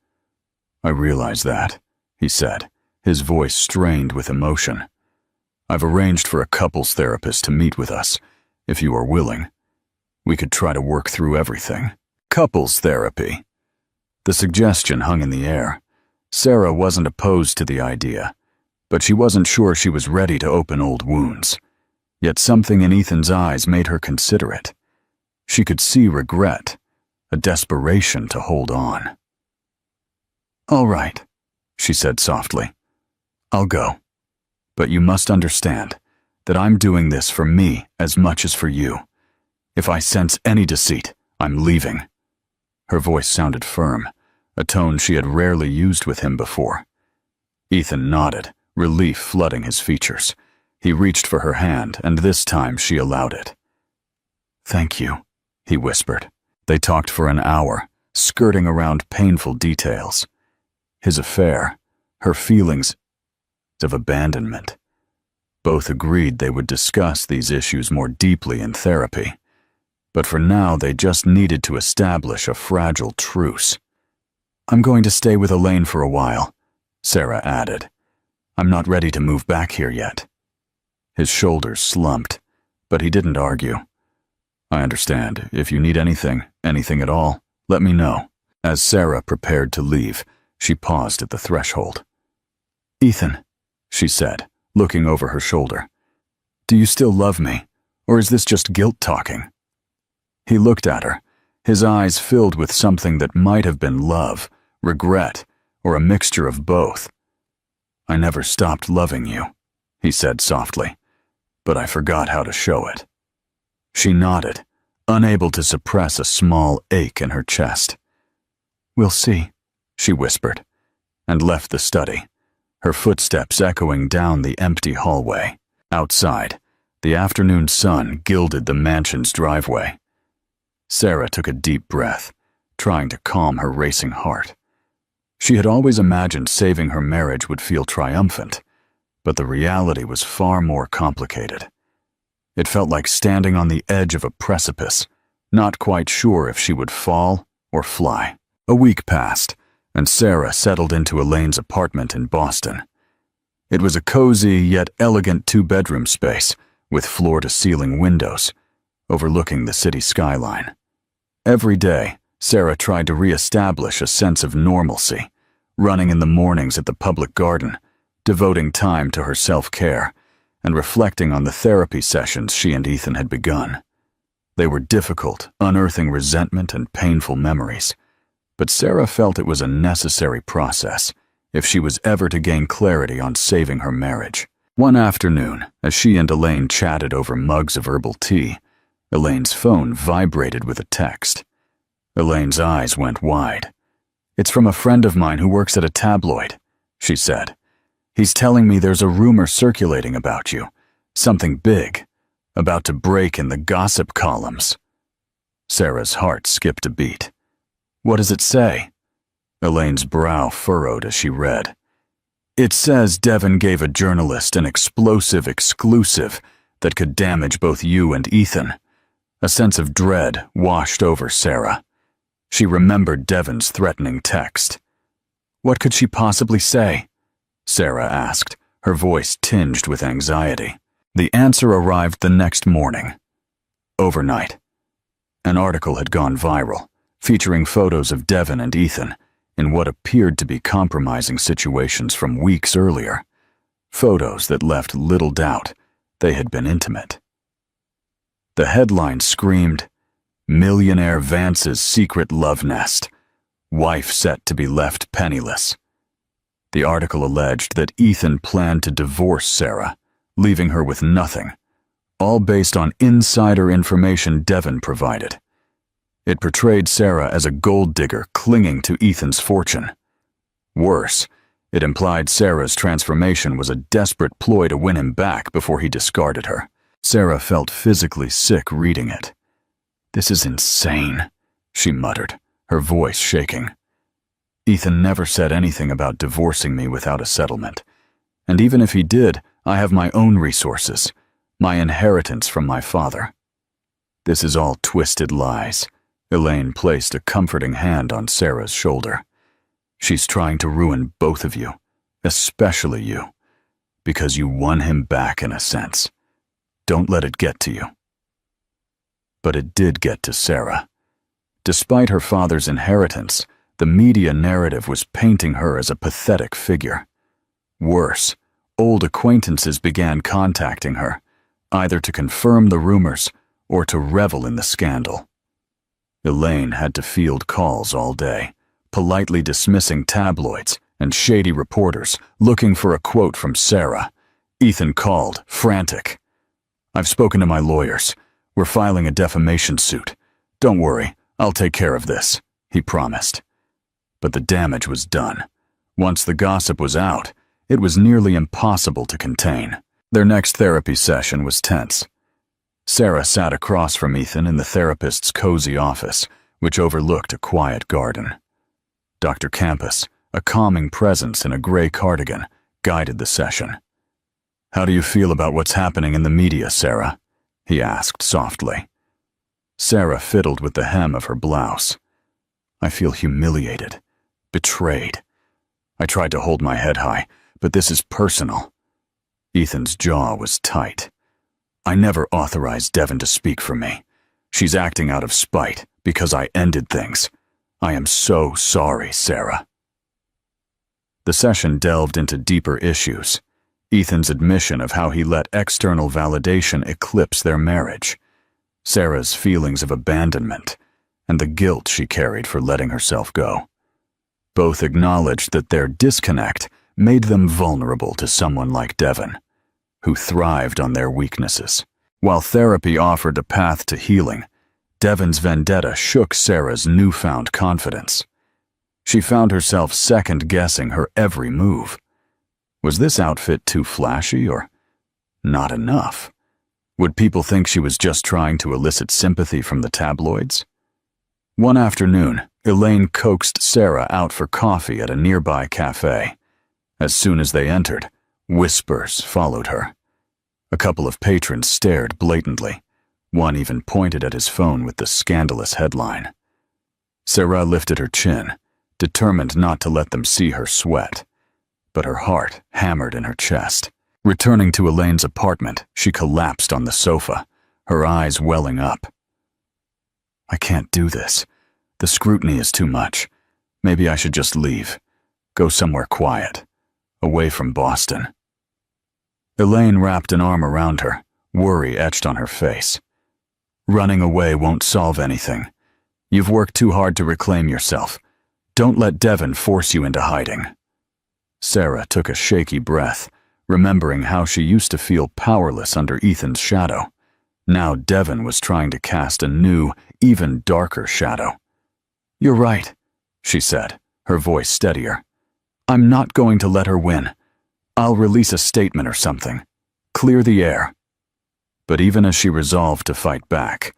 "I realize that," he said, his voice strained with emotion. "I've arranged for a couples therapist to meet with us, if you are willing. We could try to work through everything." Couples therapy. The suggestion hung in the air. Sarah wasn't opposed to the idea, but she wasn't sure she was ready to open old wounds. Yet something in Ethan's eyes made her consider it. She could see regret, a desperation to hold on. "All right," she said softly. "I'll go. But you must understand that I'm doing this for me as much as for you. If I sense any deceit, I'm leaving." Her voice sounded firm, a tone she had rarely used with him before. Ethan nodded, relief flooding his features. He reached for her hand, and this time she allowed it. "Thank you," he whispered. They talked for an hour, skirting around painful details. His affair, her feelings of abandonment. Both agreed they would discuss these issues more deeply in therapy, but for now they just needed to establish a fragile truce. "I'm going to stay with Elaine for a while," Sarah added. "I'm not ready to move back here yet." His shoulders slumped, but he didn't argue. "I understand. If you need anything at all, let me know." As Sarah prepared to leave, she paused at the threshold. "Ethan," she said, looking over her shoulder, "do you still love me, or is this just guilt talking?" He looked at her, his eyes filled with something that might have been love, regret, or a mixture of both. "I never stopped loving you," he said softly, "but I forgot how to show it." She nodded, unable to suppress a small ache in her chest. "We'll see," she whispered, and left the study, her footsteps echoing down the empty hallway. Outside, the afternoon sun gilded the mansion's driveway. Sarah took a deep breath, trying to calm her racing heart. She had always imagined saving her marriage would feel triumphant, but the reality was far more complicated. It felt like standing on the edge of a precipice, not quite sure if she would fall or fly. A week passed, and Sarah settled into Elaine's apartment in Boston. It was a cozy yet elegant two-bedroom space with floor-to-ceiling windows, overlooking the city skyline. Every day, Sarah tried to re-establish a sense of normalcy, running in the mornings at the public garden, devoting time to her self-care, and reflecting on the therapy sessions she and Ethan had begun. They were difficult, unearthing resentment and painful memories, but Sarah felt it was a necessary process if she was ever to gain clarity on saving her marriage. One afternoon, as she and Elaine chatted over mugs of herbal tea, Elaine's phone vibrated with a text. Elaine's eyes went wide. "It's from a friend of mine who works at a tabloid," she said. "He's telling me there's a rumor circulating about you, something big, about to break in the gossip columns." Sarah's heart skipped a beat. "What does it say?" Elaine's brow furrowed as she read. "It says Devon gave a journalist an explosive exclusive that could damage both you and Ethan." A sense of dread washed over Sarah. She remembered Devon's threatening text. "What could she possibly say?" Sarah asked, her voice tinged with anxiety. The answer arrived the next morning. Overnight. An article had gone viral, featuring photos of Devon and Ethan in what appeared to be compromising situations from weeks earlier. Photos that left little doubt they had been intimate. The headline screamed, "Millionaire Vance's secret love nest. Wife set to be left penniless." The article alleged that Ethan planned to divorce Sarah, leaving her with nothing, all based on insider information Devon provided. It portrayed Sarah as a gold digger clinging to Ethan's fortune. Worse, it implied Sarah's transformation was a desperate ploy to win him back before he discarded her. Sarah felt physically sick reading it. "This is insane," she muttered, her voice shaking. "Ethan never said anything about divorcing me without a settlement. And even if he did, I have my own resources, my inheritance from my father." "This is all twisted lies." Elaine placed a comforting hand on Sarah's shoulder. "She's trying to ruin both of you, especially you, because you won him back in a sense. Don't let it get to you." But it did get to Sarah. Despite her father's inheritance, the media narrative was painting her as a pathetic figure. Worse, old acquaintances began contacting her, either to confirm the rumors or to revel in the scandal. Elaine had to field calls all day, politely dismissing tabloids and shady reporters looking for a quote from Sarah. Ethan called, frantic. "I've spoken to my lawyers. We're filing a defamation suit. Don't worry, I'll take care of this," he promised. but the damage was done. Once the gossip was out, it was nearly impossible to contain. Their next therapy session was tense. Sarah sat across from Ethan in the therapist's cozy office, which overlooked a quiet garden. Dr. Campus, a calming presence in a gray cardigan, guided the session. "How do you feel about what's happening in the media, Sarah?" he asked softly. Sarah fiddled with the hem of her blouse. "I feel humiliated, betrayed. I tried to hold my head high, but this is personal." Ethan's jaw was tight. "I never authorized Devon to speak for me. She's acting out of spite because I ended things. I am so sorry, Sarah." The session delved into deeper issues. Ethan's admission of how he let external validation eclipse their marriage, Sarah's feelings of abandonment, and the guilt she carried for letting herself go. Both acknowledged that their disconnect made them vulnerable to someone like Devon, who thrived on their weaknesses. While therapy offered a path to healing, Devon's vendetta shook Sarah's newfound confidence. She found herself second-guessing her every move. Was this outfit too flashy or not enough? Would people think she was just trying to elicit sympathy from the tabloids? One afternoon, Elaine coaxed Sarah out for coffee at a nearby cafe. As soon as they entered, whispers followed her. A couple of patrons stared blatantly. One even pointed at his phone with the scandalous headline. Sarah lifted her chin, determined not to let them see her sweat, but her heart hammered in her chest. Returning to Elaine's apartment, she collapsed on the sofa, her eyes welling up. "I can't do this. The scrutiny is too much. Maybe I should just leave. Go somewhere quiet. Away from Boston." Elaine wrapped an arm around her, worry etched on her face. "Running away won't solve anything. You've worked too hard to reclaim yourself. Don't let Devon force you into hiding." Sarah took a shaky breath, remembering how she used to feel powerless under Ethan's shadow. Now Devon was trying to cast a new, even darker shadow. "You're right," she said, her voice steadier. "I'm not going to let her win. I'll release a statement or something. Clear the air." But even as she resolved to fight back,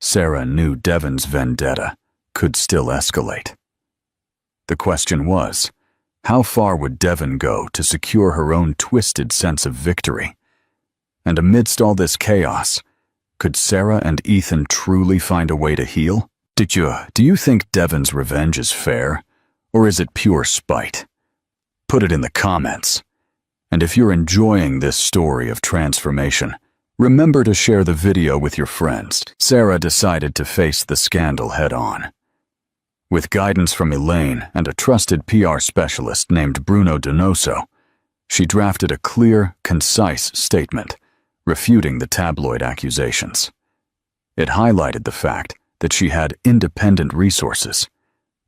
Sarah knew Devon's vendetta could still escalate. The question was, how far would Devon go to secure her own twisted sense of victory? And amidst all this chaos, could Sarah and Ethan truly find a way to heal? Do you think Devon's revenge is fair, or is it pure spite? Put it in the comments. And if you're enjoying this story of transformation, remember to share the video with your friends. Sarah decided to face the scandal head-on. With guidance from Elaine and a trusted PR specialist named Bruno Donoso, she drafted a clear, concise statement, refuting the tabloid accusations. It highlighted the fact that she had independent resources,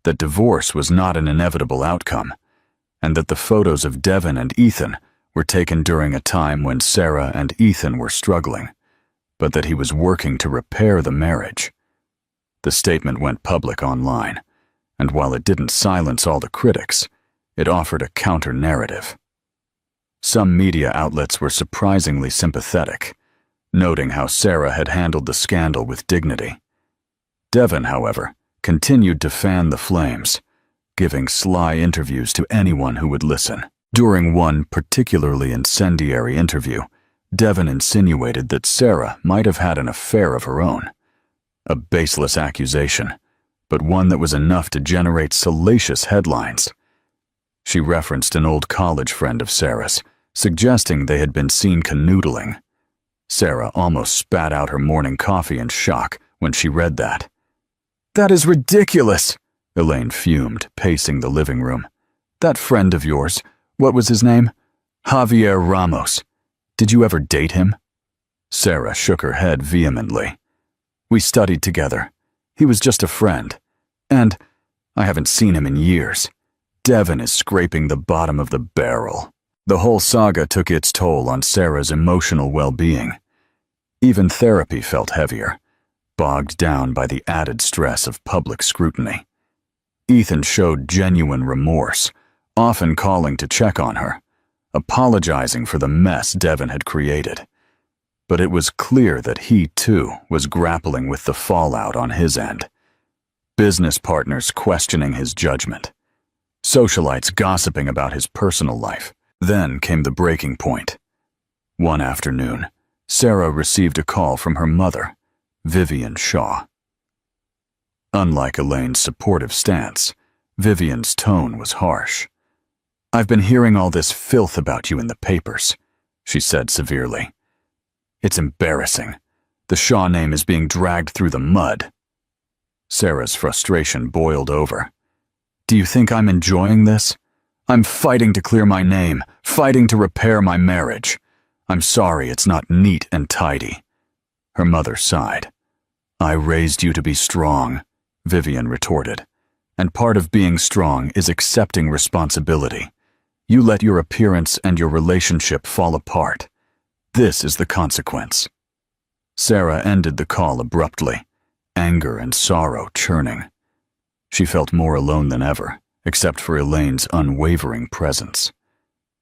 that divorce was not an inevitable outcome, and that the photos of Devon and Ethan were taken during a time when Sarah and Ethan were struggling, but that he was working to repair the marriage. The statement went public online, and while it didn't silence all the critics, it offered a counter-narrative. Some media outlets were surprisingly sympathetic, noting how Sarah had handled the scandal with dignity. Devon, however, continued to fan the flames, giving sly interviews to anyone who would listen. During one particularly incendiary interview, Devon insinuated that Sarah might have had an affair of her own. A baseless accusation, but one that was enough to generate salacious headlines. She referenced an old college friend of Sarah's, suggesting they had been seen canoodling. Sarah almost spat out her morning coffee in shock when she read that. "That is ridiculous," Elaine fumed, pacing the living room. "That friend of yours, what was his name? Javier Ramos. Did you ever date him?" Sarah shook her head vehemently. "We studied together. He was just a friend. And I haven't seen him in years. Devon is scraping the bottom of the barrel." The whole saga took its toll on Sarah's emotional well-being. Even therapy felt heavier, bogged down by the added stress of public scrutiny. Ethan showed genuine remorse, often calling to check on her, apologizing for the mess Devon had created. But it was clear that he, too, was grappling with the fallout on his end. Business partners questioning his judgment. Socialites gossiping about his personal life. Then came the breaking point. One afternoon, Sarah received a call from her mother, Vivian Shaw. Unlike Elaine's supportive stance, Vivian's tone was harsh. "I've been hearing all this filth about you in the papers," she said severely. "It's embarrassing. The Shaw name is being dragged through the mud." Sarah's frustration boiled over. "Do you think I'm enjoying this? I'm fighting to clear my name, fighting to repair my marriage. I'm sorry it's not neat and tidy." Her mother sighed. "I raised you to be strong," Vivian retorted. "And part of being strong is accepting responsibility. You let your appearance and your relationship fall apart. This is the consequence." Sarah ended the call abruptly, anger and sorrow churning. She felt more alone than ever, except for Elaine's unwavering presence.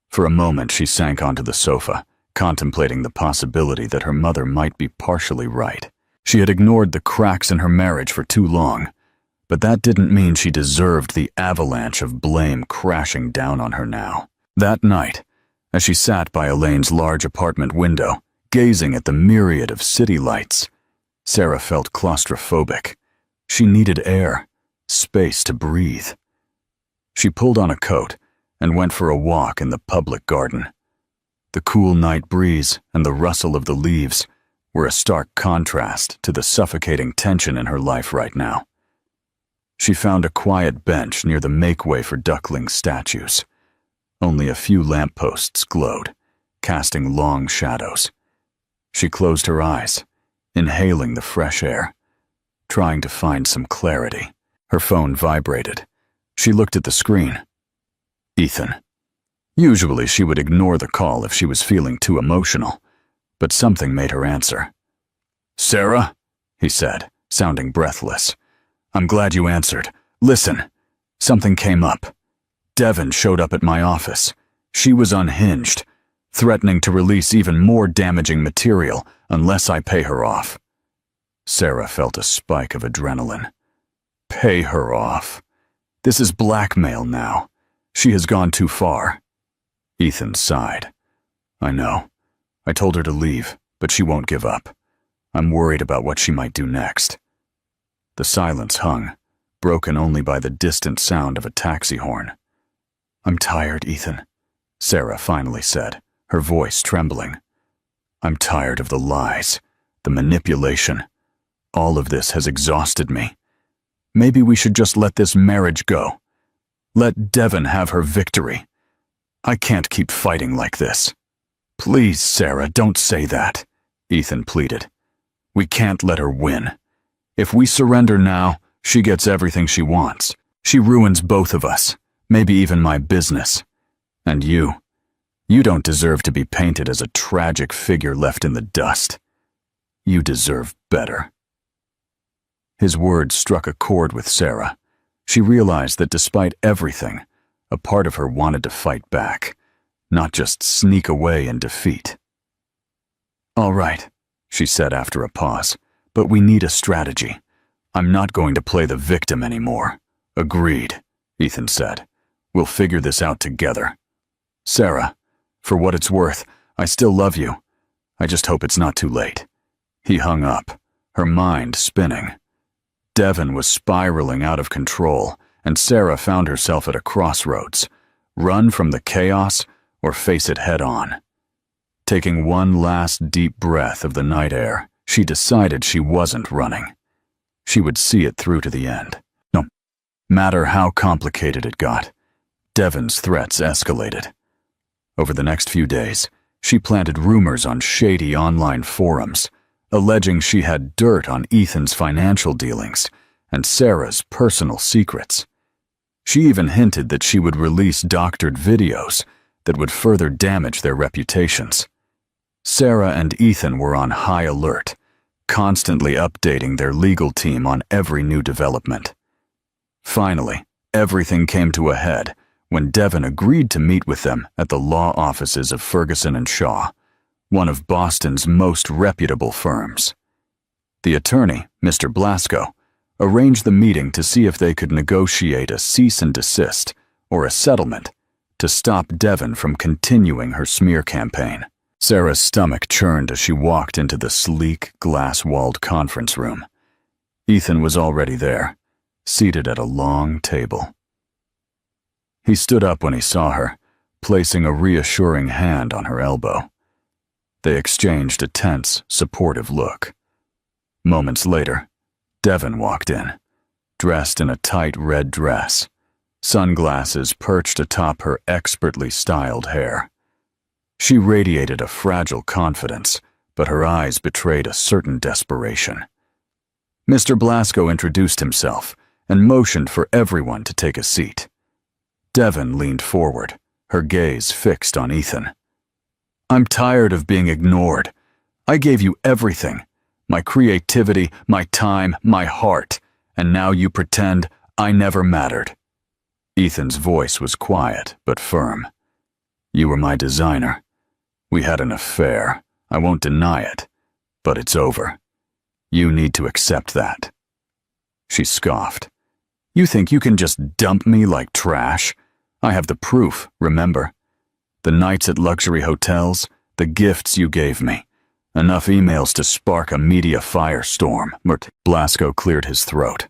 For a moment she sank onto the sofa, contemplating the possibility that her mother might be partially right. She had ignored the cracks in her marriage for too long, but that didn't mean she deserved the avalanche of blame crashing down on her now. That night, as she sat by Elaine's large apartment window, gazing at the myriad of city lights, Sarah felt claustrophobic. She needed air, space to breathe. She pulled on a coat and went for a walk in the public garden. The cool night breeze and the rustle of the leaves were a stark contrast to the suffocating tension in her life right now. She found a quiet bench near the make-way for duckling statues. Only a few lampposts glowed, casting long shadows. She closed her eyes, inhaling the fresh air, trying to find some clarity. Her phone vibrated. She looked at the screen. Ethan. Usually she would ignore the call if she was feeling too emotional, but something made her answer. "Sarah?" he said, sounding breathless. "I'm glad you answered. Listen, something came up. Devon showed up at my office. She was unhinged, threatening to release even more damaging material unless I pay her off." Sarah felt a spike of adrenaline. Pay her off. This is blackmail now. She has gone too far. Ethan sighed. "I know. I told her to leave, but she won't give up. I'm worried about what she might do next." The silence hung, broken only by the distant sound of a taxi horn. "I'm tired, Ethan," Sarah finally said, her voice trembling. "I'm tired of the lies, the manipulation. All of this has exhausted me. Maybe we should just let this marriage go. Let Devon have her victory. I can't keep fighting like this." "Please, Sarah, don't say that," Ethan pleaded. "We can't let her win. If we surrender now, she gets everything she wants. She ruins both of us, maybe even my business. And you don't deserve to be painted as a tragic figure left in the dust. You deserve better." His words struck a chord with Sarah. She realized that despite everything, a part of her wanted to fight back, not just sneak away in defeat. "All right," she said after a pause, "but we need a strategy. I'm not going to play the victim anymore." "Agreed," Ethan said. "We'll figure this out together. Sarah, for what it's worth, I still love you. I just hope it's not too late." He hung up, her mind spinning. Devon was spiraling out of control, and Sarah found herself at a crossroads. Run from the chaos or face it head on. Taking one last deep breath of the night air, she decided she wasn't running. She would see it through to the end. No matter how complicated it got, Devon's threats escalated. Over the next few days, she planted rumors on shady online forums, alleging she had dirt on Ethan's financial dealings and Sarah's personal secrets. She even hinted that she would release doctored videos that would further damage their reputations. Sarah and Ethan were on high alert, constantly updating their legal team on every new development. Finally, everything came to a head when Devon agreed to meet with them at the law offices of Ferguson and Shaw, one of Boston's most reputable firms. The attorney, Mr. Blasco, arranged the meeting to see if they could negotiate a cease and desist or a settlement to stop Devon from continuing her smear campaign. Sarah's stomach churned as she walked into the sleek, glass-walled conference room. Ethan was already there, seated at a long table. He stood up when he saw her, placing a reassuring hand on her elbow. They exchanged a tense, supportive look. Moments later, Devon walked in, dressed in a tight red dress, sunglasses perched atop her expertly styled hair. She radiated a fragile confidence, but her eyes betrayed a certain desperation. Mr. Blasco introduced himself and motioned for everyone to take a seat. Devon leaned forward, her gaze fixed on Ethan. "I'm tired of being ignored. I gave you everything. My creativity, my time, my heart, and now you pretend I never mattered." Ethan's voice was quiet but firm. "You were my designer. We had an affair. I won't deny it, but it's over. You need to accept that." She scoffed. "You think you can just dump me like trash? I have the proof, remember? The nights at luxury hotels, the gifts you gave me. Enough emails to spark a media firestorm." Blasco cleared his throat.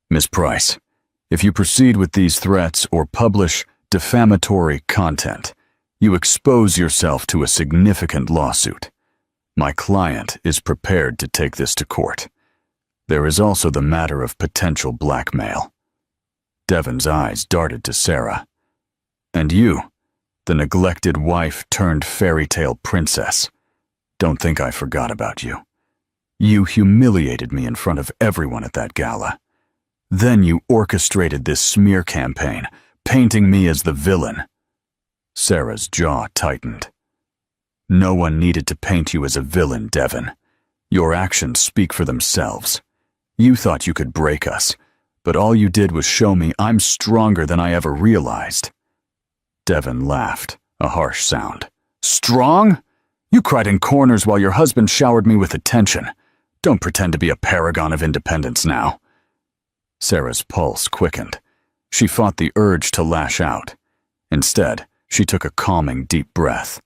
"Miss Price, if you proceed with these threats or publish defamatory content, you expose yourself to a significant lawsuit. My client is prepared to take this to court. There is also the matter of potential blackmail." Devon's eyes darted to Sarah. "And you, the neglected wife turned fairy tale princess. Don't think I forgot about you. You humiliated me in front of everyone at that gala. Then you orchestrated this smear campaign, painting me as the villain." Sarah's jaw tightened. "No one needed to paint you as a villain, Devon. Your actions speak for themselves. You thought you could break us, but all you did was show me I'm stronger than I ever realized." Devon laughed, a harsh sound. "Strong? You cried in corners while your husband showered me with attention. Don't pretend to be a paragon of independence now." Sarah's pulse quickened. She fought the urge to lash out. Instead, she took a calming, deep breath.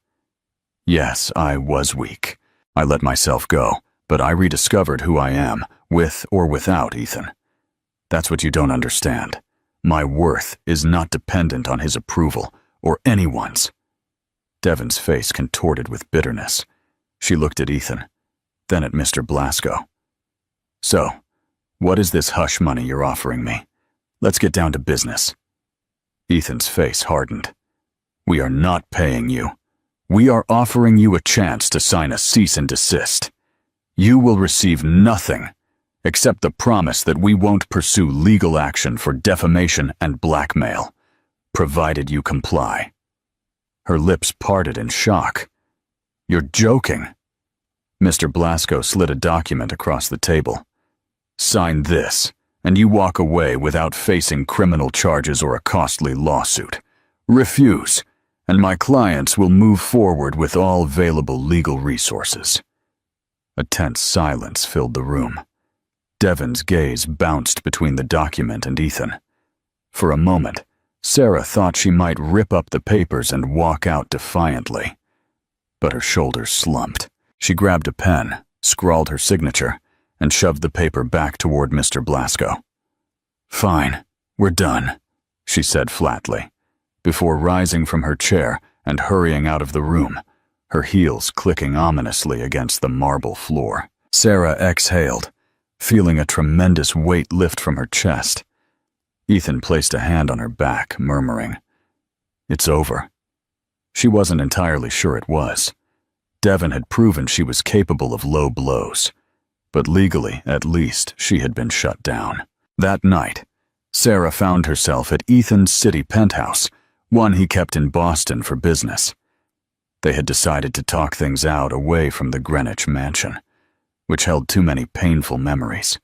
"Yes, I was weak. I let myself go, but I rediscovered who I am, with or without Ethan. That's what you don't understand. My worth is not dependent on his approval, or anyone's." Devon's face contorted with bitterness. She looked at Ethan, then at Mr. Blasco. "So, what is this hush money you're offering me? Let's get down to business." Ethan's face hardened. "We are not paying you. We are offering you a chance to sign a cease and desist. You will receive nothing except the promise that we won't pursue legal action for defamation and blackmail, provided you comply." Her lips parted in shock. "You're joking." Mr. Blasco slid a document across the table. "Sign this, and you walk away without facing criminal charges or a costly lawsuit. Refuse, and my clients will move forward with all available legal resources." A tense silence filled the room. Devon's gaze bounced between the document and Ethan. For a moment, Sarah thought she might rip up the papers and walk out defiantly. But her shoulders slumped. She grabbed a pen, scrawled her signature, and shoved the paper back toward Mr. Blasco. "Fine, we're done," she said flatly, before rising from her chair and hurrying out of the room, her heels clicking ominously against the marble floor. Sarah exhaled, feeling a tremendous weight lift from her chest. Ethan placed a hand on her back, murmuring, "It's over." She wasn't entirely sure it was. Devon had proven she was capable of low blows, but legally, at least, she had been shut down. That night, Sarah found herself at Ethan's city penthouse, one he kept in Boston for business. They had decided to talk things out away from the Greenwich mansion, which held too many painful memories.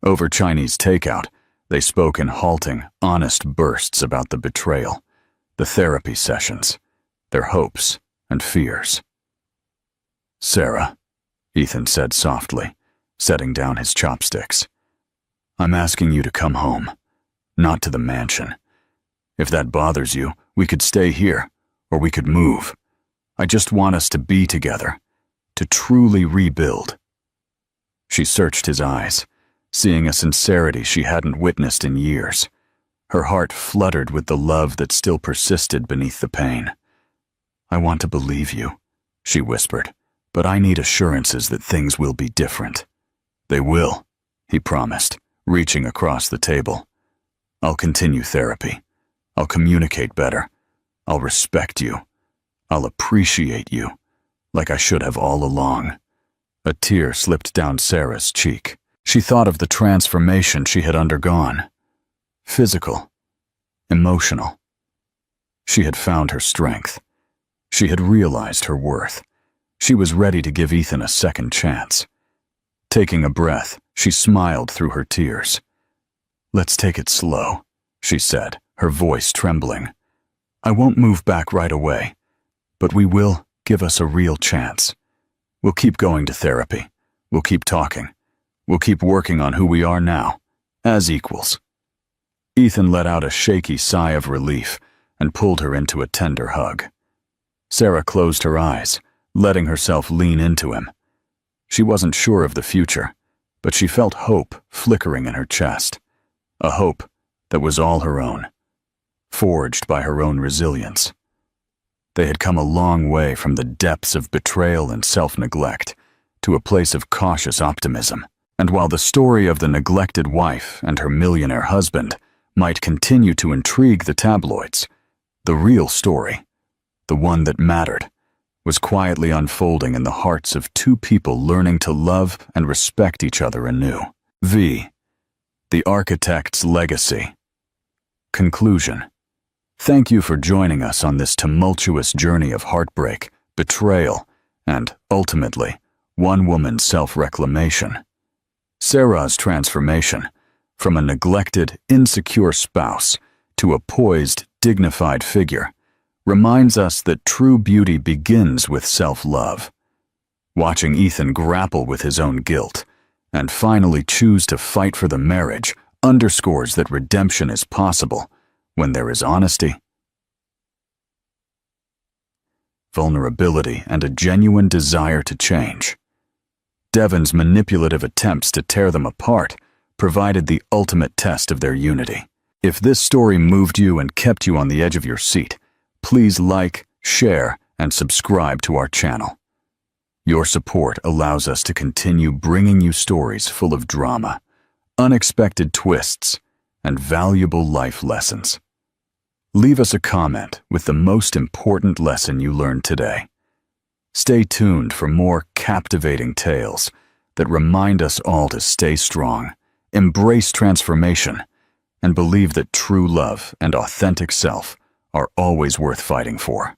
Over Chinese takeout, They spoke in halting, honest bursts about the betrayal, the therapy sessions, their hopes and fears. "Sarah," Ethan said softly, setting down his chopsticks, "I'm asking you to come home, not to the mansion. If that bothers you, we could stay here, or we could move. I just want us to be together, to truly rebuild." She searched his eyes, seeing a sincerity she hadn't witnessed in years. Her heart fluttered with the love that still persisted beneath the pain. "I want to believe you," she whispered, "but I need assurances that things will be different." "They will," he promised, reaching across the table. "I'll continue therapy. I'll communicate better. I'll respect you. I'll appreciate you, like I should have all along." A tear slipped down Sarah's cheek. She thought of the transformation she had undergone. Physical, emotional. She had found her strength. She had realized her worth. She was ready to give Ethan a second chance. Taking a breath, she smiled through her tears. "Let's take it slow," she said, her voice trembling. "I won't move back right away, but we will give us a real chance. We'll keep going to therapy. We'll keep talking. We'll keep working on who we are now, as equals." Ethan let out a shaky sigh of relief and pulled her into a tender hug. Sarah closed her eyes, letting herself lean into him. She wasn't sure of the future, but she felt hope flickering in her chest, a hope that was all her own, forged by her own resilience. They had come a long way from the depths of betrayal and self-neglect to a place of cautious optimism. And while the story of the neglected wife and her millionaire husband might continue to intrigue the tabloids, the real story, the one that mattered, was quietly unfolding in the hearts of two people learning to love and respect each other anew. V. The Architect's Legacy. Conclusion. Thank you for joining us on this tumultuous journey of heartbreak, betrayal, and, ultimately, one woman's self-reclamation. Sarah's transformation, from a neglected, insecure spouse to a poised, dignified figure, reminds us that true beauty begins with self-love. Watching Ethan grapple with his own guilt and finally choose to fight for the marriage underscores that redemption is possible when there is honesty, vulnerability, and a genuine desire to change. Devon's manipulative attempts to tear them apart provided the ultimate test of their unity. If this story moved you and kept you on the edge of your seat, please like, share, and subscribe to our channel. Your support allows us to continue bringing you stories full of drama, unexpected twists, and valuable life lessons. Leave us a comment with the most important lesson you learned today. Stay tuned for more captivating tales that remind us all to stay strong, embrace transformation, and believe that true love and authentic self are always worth fighting for.